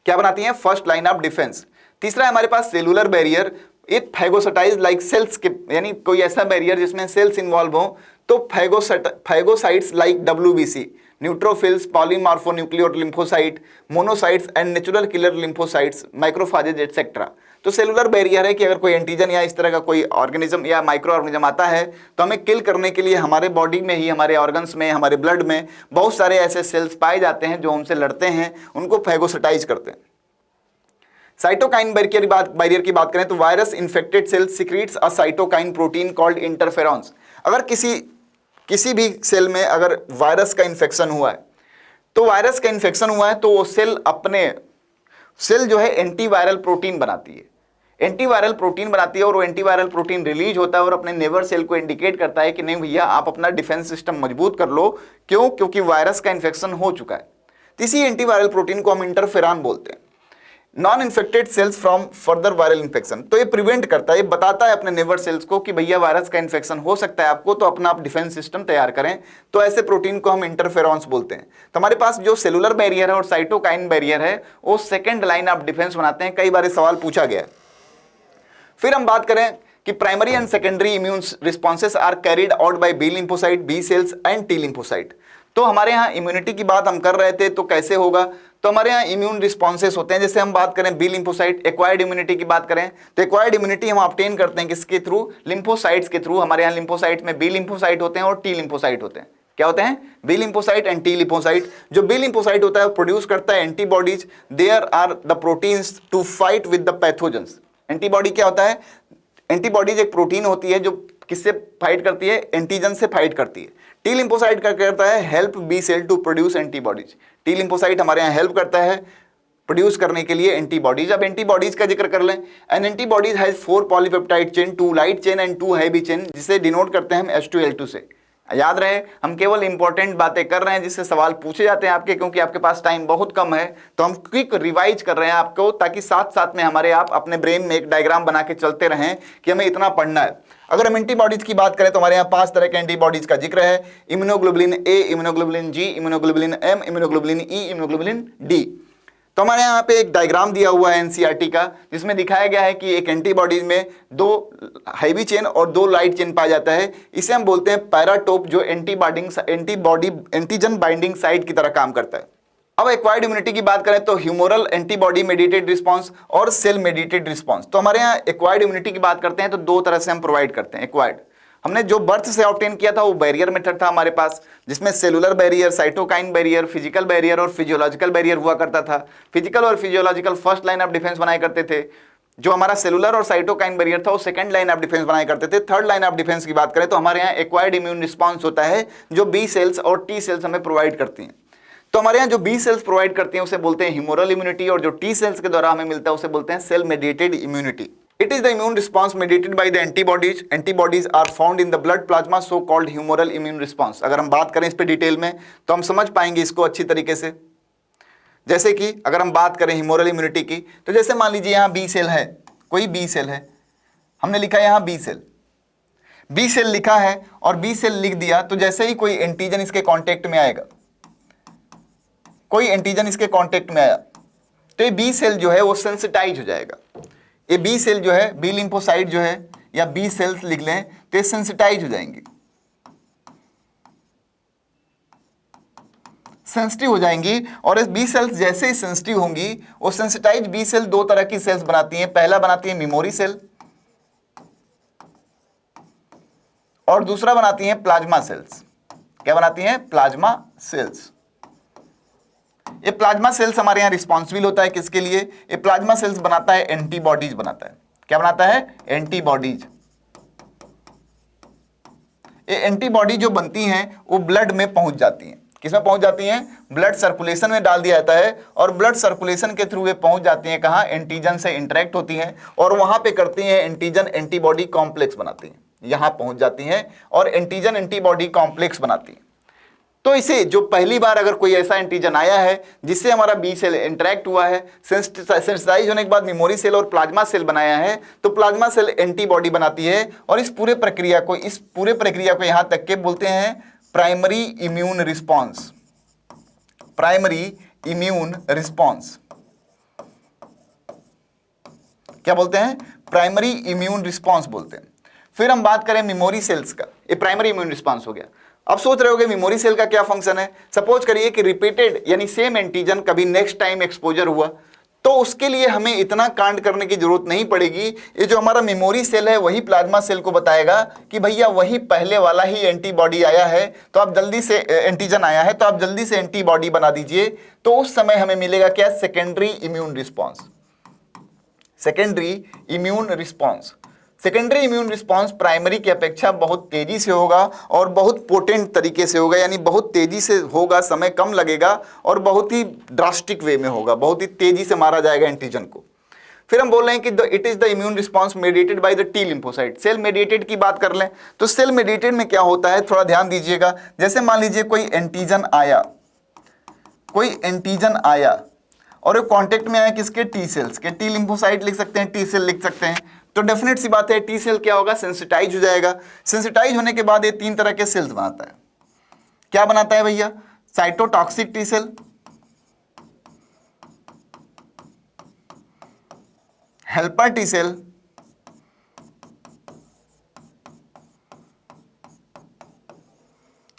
क्या बनाती हैं, फर्स्ट लाइन ऑफ डिफेंस। तीसरा है हमारे पास cellular barrier. It phagocytize like cells के, यानी कोई ऐसा बैरियर जिसमें सेल्स इन्वॉल्व हो, तो phagocytes like WBC, neutrophils, polymorphonuclear lymphocyte, monocytes and natural killer lymphocytes, microphages etcetera. तो सेलुलर बैरियर है कि अगर कोई एंटीजन या इस तरह का कोई ऑर्गेनिज्म या माइक्रो ऑर्गेनिज्म आता है तो हमें किल करने के लिए हमारे बॉडी में ही, हमारे ऑर्गन्स में, हमारे ब्लड में बहुत सारे ऐसे सेल्स पाए जाते हैं जो उनसे लड़ते हैं, उनको फैगोसाइटाइज करते हैं। साइटोकाइन बैरियर की बात करें तो वायरस इन्फेक्टेड सेल सिक्रीट्स अ साइटोकाइन प्रोटीन कॉल्ड इंटरफेरॉन्स। अगर किसी भी सेल में अगर वायरस का इन्फेक्शन हुआ है तो वो सेल जो है एंटीवायरल प्रोटीन बनाती है। और वो एंटीवायरल प्रोटीन रिलीज होता है और अपने नेबर सेल को इंडिकेट करता है कि नहीं भैया आप अपना डिफेंस सिस्टम मजबूत कर लो। क्यों? क्योंकि वायरस का इन्फेक्शन हो चुका है। तो इसी एंटीवायरल प्रोटीन को हम इंटरफेरॉन बोलते हैं। Non infected cells from further viral infection, तो ये प्रिवेंट करता है, ये बताता है अपने नेबर सेल्स को कि भैया वायरस का इन्फेक्शन हो सकता है आपको, तो अपना आप डिफेंस सिस्टम तैयार करें। तो ऐसे प्रोटीन को हम इंटरफेरॉन्स बोलते हैं। तो हमारे पास जो सेलुलर बैरियर है और साइटोकाइन बैरियर है वो सेकेंड लाइन ऑफ डिफेंस बनाते हैं। कई बार सवाल पूछा गया है। फिर हम बात करें कि primary and secondary immune responses are carried out by B lymphocyte, B cells and T lymphocyte. तो हमारे यहाँ इम्यूनिटी की बात हम कर रहे थे, तो कैसे होगा? तो हमारे यहाँ इम्यून रिस्पॉन्सेस होते हैं। जैसे हम बात करें बी लिम्फोसाइट, एक्वायर्ड इम्यूनिटी की बात करें तो एक्वायर्ड इम्यूनिटी हम ऑब्टेन करते हैं किसके थ्रू? लिम्फोसाइट्स के थ्रू। हमारे यहाँ लिम्फोसाइट में बी लिम्फोसाइट होते हैं और टी लिम्फोसाइट होते हैं। क्या होते हैं? B lymphocyte and T lymphocyte. जो बी लिम्फोसाइट होता है प्रोड्यूस करता है antibodies, there are the proteins to fight with the pathogens. Antibody क्या होता है? एंटीबॉडीज एक प्रोटीन होती है जो किससे फाइट करती है? एंटीजन से फाइट करती है। टी लिम्फोसाइट क्या करता है? Help B cell to produce antibodies. T lymphocyte हमारे यहाँ हेल्प करता है प्रोड्यूस करने के लिए एंटीबॉडीज। अब एंटीबॉडीज का जिक्र कर लें, an antibodies has 4 polypeptide chain, 2 light chain and 2 heavy chain, जिसे डिनोट करते हैं हम H2L2 से। याद रहे हम केवल इंपॉर्टेंट बातें कर रहे हैं जिससे सवाल पूछे जाते हैं आपके, क्योंकि आपके पास टाइम बहुत कम है। तो हम क्विक रिवाइज कर रहे हैं आपको, ताकि साथ साथ में हमारे आप अपने ब्रेन में एक डायग्राम बना के चलते रहें कि हमें इतना पढ़ना है। अगर हम एंटीबॉडीज की बात करें तो हमारे यहाँ 5 तरह के एंटीबॉडीज का जिक्र है। Immunoglobulin A, immunoglobulin G, immunoglobulin M, immunoglobulin E, immunoglobulin D. तो हमारे यहाँ पे एक डायग्राम दिया हुआ है एनसीईआरटी का, जिसमें दिखाया गया है कि एक एंटीबॉडीज में 2 हैवी चेन और 2 लाइट चेन पाया जाता है। इसे हम बोलते हैं पैराटोप, जो एंटीजन बाइंडिंग साइट की तरह काम करता है। अब एक्वायर्ड इम्यूनिटी की बात करें तो ह्यूमोरल एंटीबॉडी मेडिएटेड रिस्पांस और सेल मेडिएटेड रिस्पांस। तो हमारे यहाँ एक्वायर्ड इम्यूनिटी की बात करते हैं तो 2 तरह से हम प्रोवाइड करते हैं। एक्वायर्ड हमने जो बर्थ से ऑब्टेन किया था वो बैरियर मेथड था हमारे पास, जिसमें cellular barrier, cytokine barrier, physical barrier और फिजियोलॉजिकल बैरियर हुआ करता था। फिजिकल और physiological first line of defence बनाया करते थे। जो हमारा सेलुलर और साइटोकाइन बैरियर था वो सेकंड लाइन ऑफ डिफेंस बनाया करते थे। थर्ड लाइन ऑफ डिफेंस की बात करें तो हमारे यहाँ एक्वायर्ड इम्यून रिस्पॉन्स होता है, जो बी सेल्स और टी सेल्स हमें प्रोवाइड करती हैं। तो हमारे यहाँ जो बी सेल्स प्रोवाइड करती हैं उसे बोलते हैं ह्यूमोरल इम्यूनिटी, और जो टी सेल्स के द्वारा हमें मिलता है उसे बोलते हैं cell mediated immunity. It is the immune response mediated by the antibodies. Antibodies are found in the blood plasma, so called humoral immune response. अगर हम बात करें इस पे डिटेल में तो हम समझ पाएंगे इसको अच्छी तरीके से। जैसे कि अगर हम बात करें ह्यूमोरल इम्यूनिटी की, तो जैसे मान लीजिए यहाँ बी सेल है, कोई बी सेल है, हमने लिखा है यहाँ बी सेल लिखा है और बी सेल लिख दिया, तो जैसे ही कोई एंटीजन इसके कांटेक्ट में आएगा, कोई एंटीजन इसके कांटेक्ट में आया तो ये बी सेल जो है वो सेंसिटाइज हो जाएगा। ये बी सेल जो है, बी लिम्फोसाइट जो है या बी सेल्स लिख लें तो ये सेंसिटाइज हो जाएंगी, सेंसिटिव हो जाएंगी। और इस बी सेल्स जैसे ही सेंसिटिव होंगी, वो सेंसिटाइज बी सेल 2 तरह की सेल्स बनाती हैं। पहला बनाती है मेमोरी सेल और दूसरा बनाती हैं प्लाज्मा सेल्स। क्या बनाती हैं? Plasma cells. ये प्लाज्मा सेल्स हमारे यहाँ रिस्पॉन्सिबल होता है किसके लिए? ये प्लाज्मा सेल्स बनाता है एंटीबॉडीज बनाता है। क्या बनाता है? एंटीबॉडीज। ये एंटीबॉडी जो बनती हैं वो ब्लड में पहुंच जाती हैं। किसमें पहुंच जाती हैं, ब्लड सर्कुलेशन में डाल दिया जाता है और ब्लड सर्कुलेशन के थ्रू वे पहुंच जाती हैं कहाँ, एंटीजन से इंटरेक्ट होती हैं और वहां पे करती हैं एंटीजन एंटीबॉडी कॉम्प्लेक्स बनाती हैं, यहां पहुंच जाती हैं और एंटीजन एंटीबॉडी कॉम्प्लेक्स बनाती हैं। तो इसे जो पहली बार अगर कोई ऐसा एंटीजन आया है जिससे हमारा बी सेल इंटरेक्ट हुआ है, सेंसिटाइज होने के बाद मेमोरी सेल और प्लाज्मा सेल बनाया है, तो प्लाज्मा सेल एंटीबॉडी बनाती है और इस पूरे प्रक्रिया को यहां तक के बोलते हैं primary immune response. Primary immune response क्या बोलते हैं, प्राइमरी इम्यून रिस्पॉन्स बोलते हैं। फिर हम बात करें मेमोरी सेल्स का, ये प्राइमरी इम्यून रिस्पॉन्स हो गया। अब सोच रहे होगे मेमोरी सेल का क्या फंक्शन है। सपोज करिए कि रिपीटेड यानी सेम एंटीजन कभी नेक्स्ट टाइम एक्सपोजर हुआ, तो उसके लिए हमें इतना कांड करने की जरूरत नहीं पड़ेगी। ये जो हमारा मेमोरी सेल है वही प्लाज्मा सेल को बताएगा कि भैया वही पहले वाला ही एंटीबॉडी आया है, तो आप जल्दी से एंटीजन आया है तो आप जल्दी से एंटीबॉडी बना दीजिए। तो उस समय हमें मिलेगा क्या, secondary immune response. Secondary immune response, secondary immune response primary की अपेक्षा बहुत तेजी से होगा और बहुत पोटेंट तरीके से होगा, यानी बहुत तेजी से होगा, समय कम लगेगा और बहुत ही ड्रास्टिक वे में होगा, बहुत ही तेजी से मारा जाएगा एंटीजन को। फिर हम बोल रहे हैं कि it is the immune response mediated by the T lymphocyte. Cell mediated की बात कर लें तो सेल मेडिएटेड में क्या होता है, थोड़ा ध्यान दीजिएगा। जैसे मान लीजिए कोई एंटीजन आया और कांटेक्ट में आया किसके, टी सेल्स के, टी लिम्फोसाइट लिख सकते हैं, टी सेल लिख सकते हैं। तो डेफिनेट सी बात है टी सेल क्या होगा, सेंसिटाइज हो जाएगा। सेंसिटाइज होने के बाद ये 3 तरह के सेल्स बनाता है। क्या बनाता है भैया, cytotoxic T cell, helper T cell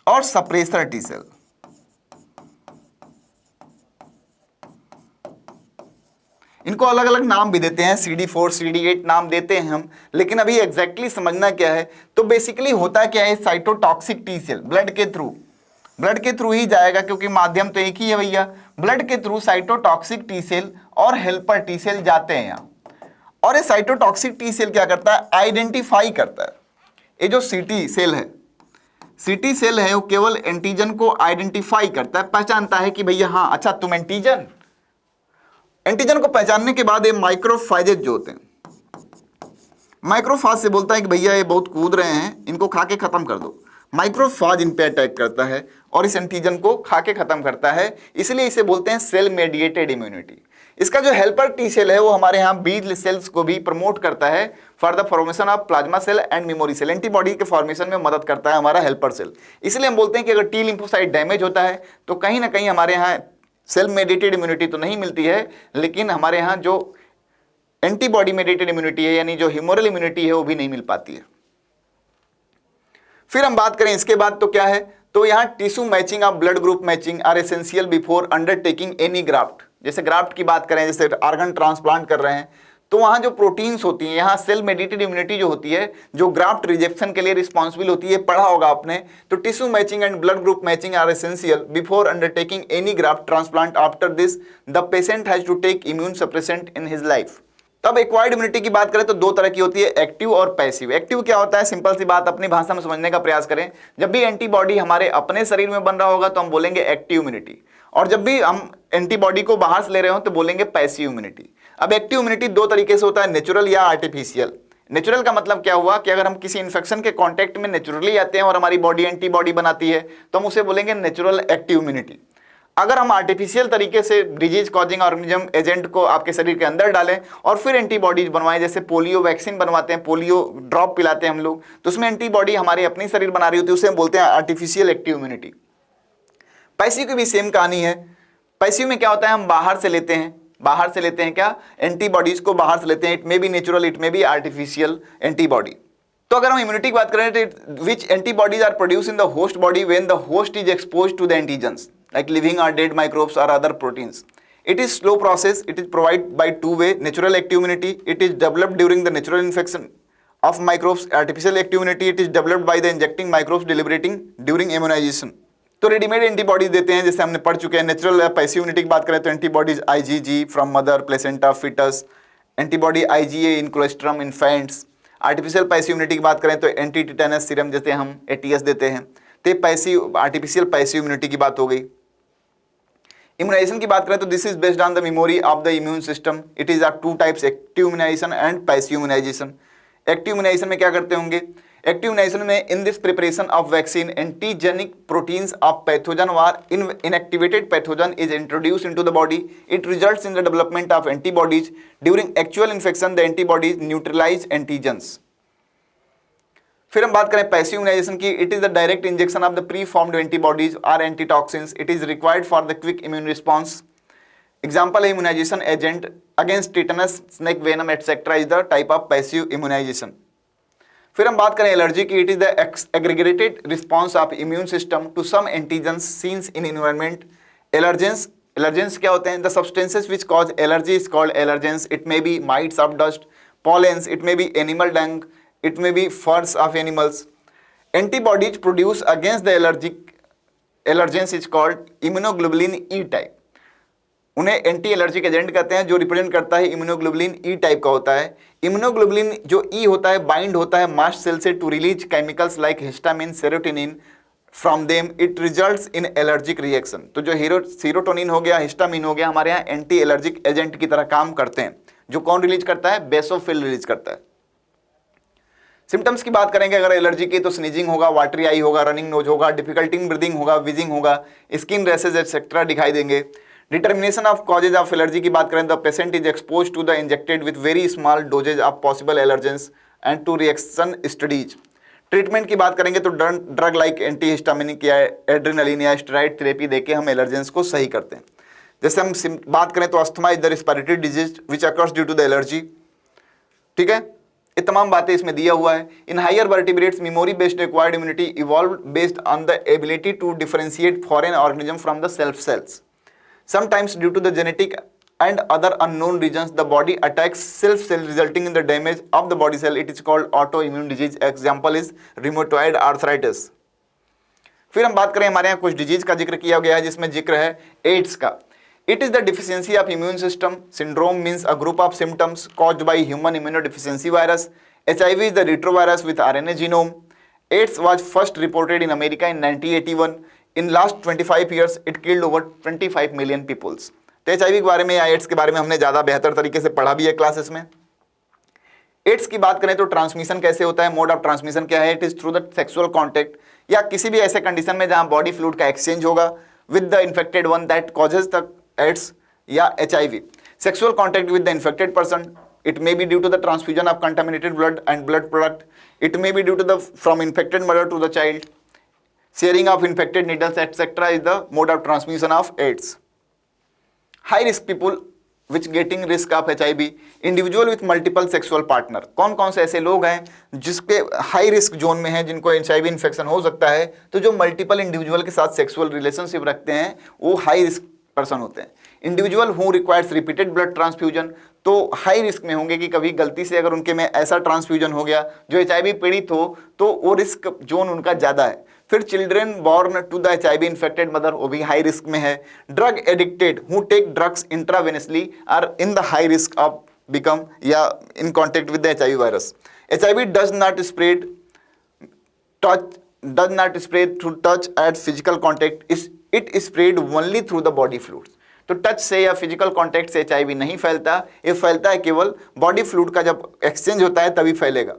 और सप्रेसर टी सेल। इनको अलग अलग नाम भी देते हैं, CD4 CD8 नाम देते हैं हम, लेकिन अभी एग्जैक्टली समझना क्या है। तो बेसिकली होता क्या है, साइटोटॉक्सिक टी सेल ब्लड के थ्रू ही जाएगा, क्योंकि माध्यम तो एक ही है भैया। ब्लड के थ्रू साइटोटॉक्सिक टी सेल और हेल्पर टी सेल जाते हैं यहाँ, और ये साइटोटॉक्सिक टी सेल क्या करता है, आइडेंटिफाई करता है। ये जो सीटी सेल है वो केवल एंटीजन को आइडेंटिफाई करता है, पहचानता है कि भैया हाँ अच्छा तुम एंटीजन को पहचानने के बाद ये माइक्रोफाजेज जो होते हैं, माइक्रोफाज से बोलता है कि भैया ये बहुत कूद रहे हैं, इनको खा के खत्म कर दो। माइक्रोफाज इन पे अटैक करता है और इस एंटीजन को खा के खत्म करता है, इसलिए इसे बोलते हैं सेल मेडिएटेड इम्यूनिटी। इसका जो हेल्पर टी सेल है वो हमारे यहाँ बी सेल्स को भी प्रमोट करता है for the formation of plasma cell and memory cell. Antibody के फॉर्मेशन में मदद करता है हमारा हेल्पर सेल। इसलिए हम बोलते हैं कि अगर टी लिम्फोसाइट डैमेज होता है तो कहीं ना कहीं हमारे यहाँ सेल मेडिएटेड इम्यूनिटी तो नहीं मिलती है, लेकिन हमारे यहाँ जो एंटीबॉडी मेडिएटेड इम्यूनिटी है यानी जो ह्यूमरल इम्यूनिटी है वो भी नहीं मिल पाती है। फिर हम बात करें इसके बाद तो क्या है, तो यहाँ tissue matching of blood group matching are essential before undertaking any graft. जैसे ग्राफ्ट की बात करें, जैसे ऑर्गन ट्रांसप्लांट कर रहे हैं, तो वहाँ जो प्रोटीन्स होती हैं, यहाँ सेल मेडिएटेड इम्यूनिटी जो होती है, जो ग्राफ्ट रिजेक्शन के लिए रिस्पॉन्सिबल होती है, पढ़ा होगा आपने। तो tissue matching and blood group matching are essential before undertaking any graft transplant. After this the patient has to take immune suppressant in his life. तब एक्वायर्ड इम्यूनिटी की बात करें तो 2 तरह की होती है, एक्टिव और पैसिव। एक्टिव क्या होता है, सिंपल सी बात अपनी भाषा में समझने का प्रयास करें। जब भी एंटीबॉडी हमारे अपने शरीर में बन रहा होगा तो हम बोलेंगे एक्टिव इम्यूनिटी, और जब भी हम एंटीबॉडी को बाहर से ले रहे हो तो बोलेंगे पैसिव इम्यूनिटी। अब एक्टिव इम्यूनिटी 2 तरीके से होता है, नेचुरल या आर्टिफिशियल। नेचुरल का मतलब क्या हुआ कि अगर हम किसी इन्फेक्शन के कांटेक्ट में नेचुरली आते हैं और हमारी बॉडी एंटीबॉडी बनाती है तो हम उसे बोलेंगे नेचुरल एक्टिव इम्यूनिटी। अगर हम आर्टिफिशियल तरीके से डिजीज कॉजिंग ऑर्गेनिज्म एजेंट को आपके शरीर के अंदर डालें और फिर एंटीबॉडीज बनवाएं, जैसे पोलियो वैक्सीन बनवाते हैं, पोलियो ड्रॉप पिलाते हैं हम लोग, तो उसमें एंटीबॉडी हमारे अपनी शरीर बना रही होती है, उसे हम बोलते हैं आर्टिफिशियल एक्टिव इम्यूनिटी। पैसिव की भी सेम कहानी है। पैसिव में क्या होता है, हम बाहर से लेते हैं क्या, एंटीबॉडीज को बाहर से लेते हैं। It may be natural, it may be artificial antibody. तो अगर हम इम्यूनिटी की बात करें तो which antibodies are produce in the host body when the host is exposed to the antigens like living or dead microbes or other proteins. It is slow process. It is provided by 2 way, natural active immunity. It is developed during the natural infection of microbes. Artificial active immunity, it is developed by the injecting microbes deliberating during immunization. तो readymade antibodies देते हैं, जैसे हमने पढ़ चुके हैं। Natural passive immunity की बात करें तो antibodies IgG from mother, placenta, foetus, antibody IgA in colostrum infants. Artificial passive immunity की बात करें तो एंटी टिटेनस सीरम जैसे हम ATS देते हैं। तो पैसिव आर्टिफिशियल पैसिव इम्यूनिटी की बात हो गई। इम्यूनाइजेशन की बात करें तो this is based on the memory of the immune system. It is of two types, active immunisation and passive immunisation. Active immunisation में क्या करते होंगे? एक्टिव इम्यूनाइजेशन में in this preparation of vaccine antigenic proteins of pathogen or inactivated pathogen is introduced into the body. It results in the development of antibodies. During actual infection the antibodies neutralise antigens. फिर हम बात करें passive immunization की, it is the direct injection of the preformed antibodies और antitoxins. It is required for the quick immune response. Example है immunization agent against tetanus, snake venom etcetera is the type of passive immunization. फिर हम बात करें allergy की, it is the aggregated response of immune system to some antigens seens in environment. Allergens, allergens क्या होते हैं? The substances which cause allergy is called allergens. It may B mites of dust, pollens, it may B animal Dang, it may be furs of animals. Antibodies produced against the allergens is called immunoglobulin E type. उन्हें anti allergic agent कहते हैं जो represent करता है immunoglobulin E type का होता है। Immunoglobulin जो ई होता है बाइंड होता है मास्ट सेल से to release chemicals like histamine, serotonin from them. It results in allergic reaction. तो जो सीरोटोनिन हो गया, हिस्टामिन हो गया, हमारे यहाँ एंटी एलर्जिक एजेंट की तरह काम करते हैं। जो कौन रिलीज करता है? बेसोफिल रिलीज करता है। सिम्टम्स की बात करेंगे अगर एलर्जी की, तो स्नीजिंग होगा, वाटरी आई होगा, रनिंग नोज होगा, डिफिकल्टी इन ब्रीदिंग होगा, विजिंग होगा, स्किन रैशेज एक्सेट्रा दिखाई देंगे। Determination of causes of allergy की बात करें, the patient is expose to the injected with very small doses of possible allergens and to reaction studies. Treatment की बात करेंगे तो ड्रग लाइक एंटी हिस्टामिनिक या एड्रेनलिन या स्टेरॉइड थेरेपी देके हम एलर्जेंस को सही करते हैं। जैसे हम बात करें तो asthma is the respiratory disease which occurs due to the allergy. ठीक है, ये तमाम बातें इसमें दिया हुआ है। In higher vertebrates memory based acquired immunity evolve based on the ability to differentiate foreign organism from the self cells. Sometimes due to the genetic and other unknown reasons the body attacks self cell resulting in the damage of the body cell. It is called autoimmune disease. Example is rheumatoid arthritis. फिर हम बात करें, हमारे यहाँ कुछ disease का जिक्र किया गया है जिसमें जिक्र है एड्स का। It is the deficiency of immune system. Syndrome means a group of symptoms caused by human immunodeficiency virus. HIV is the retrovirus with RNA genome. AIDS was first reported in America in 1981. In last 25 years, it killed over 25 million peoples. तो HIV के बारे में या ads के बारे में हमने ज़्यादा बेहतर तरीके से पढ़ा भी है क्लासेस में। एड्स की बात करें तो ट्रांसमिशन कैसे होता है, मोड ऑफ ट्रांसमिशन क्या है? It is through the sexual contact या किसी भी ऐसे कंडीशन में जहां बॉडी फ्लूइड का एक्सचेंज होगा with the infected one that causes the AIDS या HIV। Sexual contact with the infected person, it may be due to the transfusion of contaminated blood and blood product, it may be due to the from infected mother to the child, sharing of infected needles etcetera is the mode of transmission of AIDS. High risk people which getting risk of HIV, individual with multiple sexual partner. कौन कौन से ऐसे लोग हैं जिसके high risk zone में हैं, जिनको HIV इन्फेक्शन हो सकता है? तो जो मल्टीपल इंडिविजुअल के साथ सेक्सुअल रिलेशनशिप रखते हैं वो हाई रिस्क पर्सन होते हैं। Individual who requires repeated blood transfusion, तो हाई रिस्क में होंगे कि कभी गलती से अगर उनके में ऐसा ट्रांसफ्यूजन हो गया जो HIV पीड़ित हो तो वो रिस्क जोन उनका ज़्यादा है। फिर children born to the HIV infected mother, वो भी हाई रिस्क में है। Drug addicted who take drugs intravenously are in the high risk of become या in contact with the HIV virus. HIV does not spread through touch at physical contact. It spread only through the body fluids. तो touch से या physical contact से HIV नहीं फैलता, ये फैलता है केवल बॉडी फ्लूइड का जब एक्सचेंज होता है तभी फैलेगा।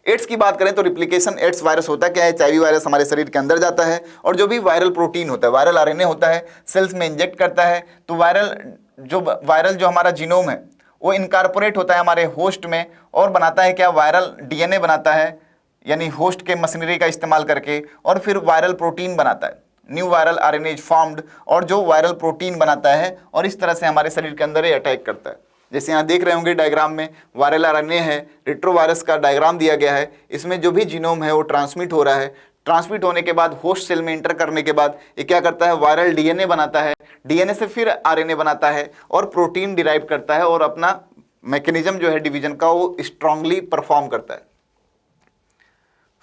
एड्स की बात करें तो रिप्लिकेशन एड्स वायरस होता है क्या है? HIV वायरस हमारे शरीर के अंदर जाता है और जो भी वायरल प्रोटीन होता है, वायरल RNA होता है, सेल्स में इंजेक्ट करता है। तो वायरल जो हमारा जीनोम है वो इनकॉर्पोरेट होता है हमारे होस्ट में और बनाता है क्या? वायरल DNA बनाता है, यानी होस्ट के मशीनरी का इस्तेमाल करके, और फिर वायरल प्रोटीन बनाता है। New viral RNA is formed और जो वायरल प्रोटीन बनाता है और इस तरह से हमारे शरीर के अंदर ये अटैक करता है। जैसे यहाँ देख रहे होंगे डायग्राम में वायरल RNA है, रेट्रोवायरस का डायग्राम दिया गया है। इसमें जो भी जीनोम है वो ट्रांसमिट हो रहा है। ट्रांसमिट होने के बाद होस्ट सेल में इंटर करने के बाद ये क्या करता है? वायरल DNA बनाता है, DNA से फिर RNA बनाता है और प्रोटीन डिराइव करता है और अपना मैकेनिज्म जो है डिवीजन का वो स्ट्रांगली परफॉर्म करता है।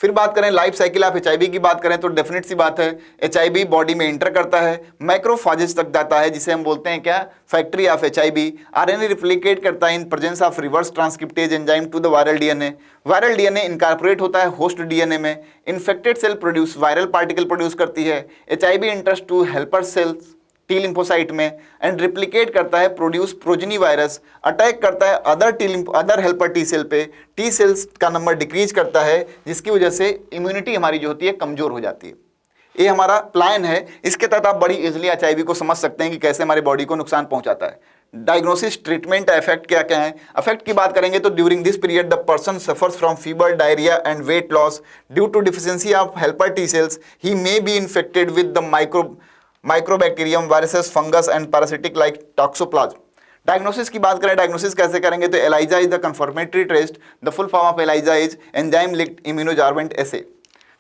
फिर बात करें लाइफ साइकिल ऑफ HIV की बात करें तो डेफिनेट सी बात है HIV बॉडी में इंटर करता है, मैक्रोफाजेस तक जाता है जिसे हम बोलते हैं क्या, factory of HIV। RNA replicate करता है in presence of reverse transcriptase enzyme to the viral DNA। Viral DNA incorporate होता है होस्ट DNA में। Infected cell produce viral particle produce करती है। HIV interest to helper cells T lymphocyte में and replicate करता है, प्रोड्यूस प्रोजेनी वायरस, अटैक करता है अदर हेल्पर टी सेल पे, टी सेल्स का नंबर डिक्रीज करता है जिसकी वजह से इम्यूनिटी हमारी जो होती है कमजोर हो जाती है। ये हमारा प्लान है, इसके तहत आप बड़ी इजीली HIV को समझ सकते हैं कि कैसे हमारी बॉडी को नुकसान पहुंचाता है। डायग्नोसिस, ट्रीटमेंट, इफेक्ट क्या क्या है। इफेक्ट की बात करेंगे तो during this period the person suffers from fever, diarrhoea and weight loss due to deficiency of helper T cells. He may be infected with the mycobacterium, viruses, fungus and parasitic like toxoplasm. Diagnosis की बात करें, diagnosis कैसे करेंगे तो ELISA is the confirmatory test, the full form of ELISA is enzyme linked immunosorbent assay.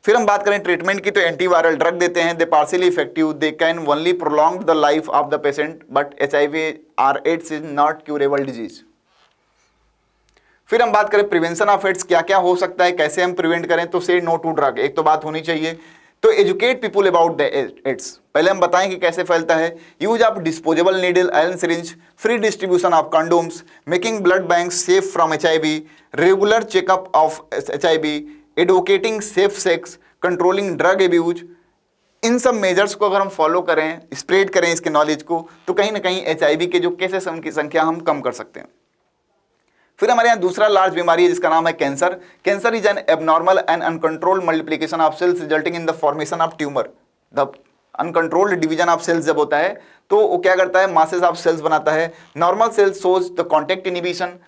फिर हम बात करें ट्रीटमेंट की तो एंटीवायरल ड्रग देते हैं, they partially effective, they can only prolong the life of the patient but HIV और AIDS is not curable disease. फिर हम बात करें प्रिवेंशन ऑफ एड्स, क्या क्या हो सकता है, कैसे हम प्रिवेंट करें, तो से नो टू ड्रग, एक तो बात होनी चाहिए। तो educate people about the AIDS, पहले हम बताएं कि कैसे फैलता है। Use of disposable needle, iron syringe, free distribution of condoms, making blood bank safe from HIV, regular checkup of HIV, advocating safe sex, controlling drug abuse. इन सब measures को अगर हम फॉलो करें, स्प्रेड करें इसके नॉलेज को, तो कहीं ना कहीं HIV के जो केसेस हैं उनकी संख्या हम कम कर सकते हैं। फिर हमारे यहाँ दूसरा लार्ज बीमारी है जिसका नाम है cancer. Cancer is an abnormal and uncontrolled multiplication of cells resulting in the formation of tumour. The uncontrolled division of cells जब होता है तो वो क्या करता है, मासेस ऑफ सेल्स बनाता है। Normal cells shows the contact inhibition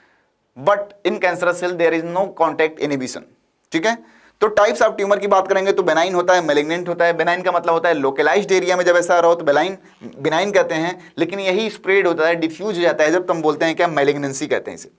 but in cancerous cell there is no contact inhibition. ठीक है, तो टाइप्स ऑफ ट्यूमर की बात करेंगे तो बेनाइन होता है, मैलिग्नेंट होता है। बेनाइन का मतलब होता है लोकलाइज्ड एरिया में जब ऐसा रहो तो बेनाइन कहते हैं, लेकिन यही स्प्रेड होता है, डिफ्यूज हो जाता है जब हम बोलते हैं क्या, मैलिग्नेंसी कहते हैं इसे।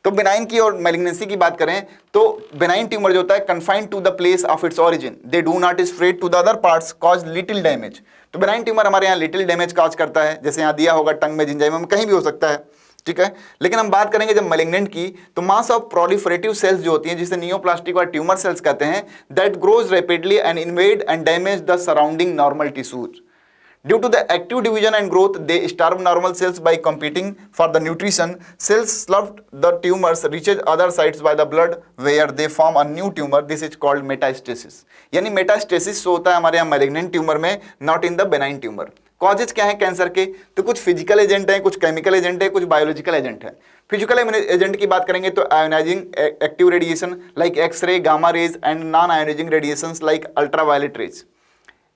तो बेनाइन की और मैलिग्नेंसी की बात करें तो बेनाइन ट्यूमर जो होता है confined to the place of its origin, they do not spread to the other parts, cause little damage. तो बेनाइन ट्यूमर हमारे यहाँ लिटिल डैमेज कॉज करता है, जैसे यहाँ दिया होगा टंग में, जिंजाइमा में, कहीं भी हो सकता है। ठीक है, लेकिन हम बात करेंगे जब मैलिग्नेंट की तो मास ऑफ प्रोलिफरेटिव सेल्स जो होती हैं जिसे नियोप्लास्टिक और ट्यूमर सेल्स कहते हैं, that grows rapidly and invade and damage the surrounding normal tissues. Due to the active division and growth, they starve normal cells by competing for the nutrition. Cells sloughed the tumors reaches other sites by the blood where they form a new tumor. This is called metastasis. यानी metastasis होता है हमारे यहाँ malignant tumour में, not in the benign tumour. Causes क्या है cancer के, तो कुछ फिजिकल एजेंट हैं, कुछ केमिकल एजेंट है, कुछ बायोलॉजिकल एजेंट है। फिजिकल एजेंट की बात करेंगे तो ionising active radiation like x-ray, gamma rays and non ionising radiation like ultraviolet rays.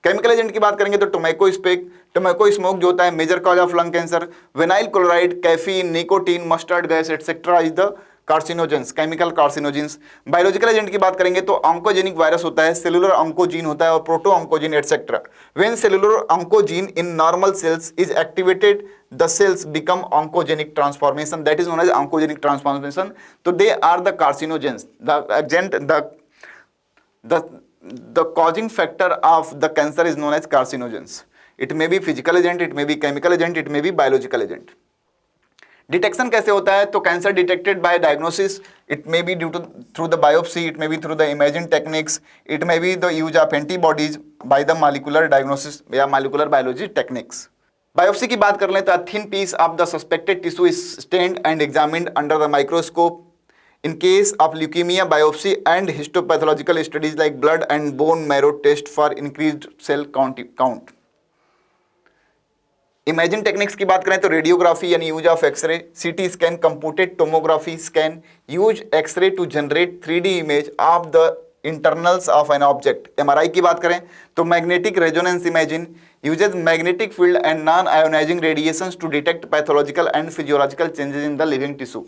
Chemical agent की बात करेंगे तो टोबैको स्मोक जो होता है major cause of lung cancer. Vinyl chloride, caffeine, nicotine, mustard gas etcetera is the carcinogens, chemical carcinogens. Biological agent की बात करेंगे तो ऑन्कोजेनिक वायरस होता है, सेलुलर ऑन्कोजीन होता है और proto oncogene etcetera. When cellular oncogene in normal cells is activated the cells become oncogenic transformation, that is known as oncogenic transformation. तो they are the carcinogens, the agent the causing factor of the cancer is known as carcinogens. It may be physical agent, it may be chemical agent, it may be biological agent. Detection कैसे होता है, तो cancer detected by diagnosis, it may be due to through the biopsy, it may be through the imaging techniques, it may be the use of antibodies by the molecular diagnosis या molecular biology techniques. Biopsy की बात कर लें तो a thin piece of the suspected tissue is stained and examined under the microscope. In case of leukemia, biopsy and histopathological studies like blood and bone marrow test for increased cell count. Imaging techniques की बात करें तो radiography यानी use of x-ray, CT scan, computed tomography scan, use x-ray to generate 3D image of the internals of an object. MRI की बात करें तो magnetic resonance imaging uses magnetic field and non ionising radiations to detect pathological and physiological changes in the living tissue.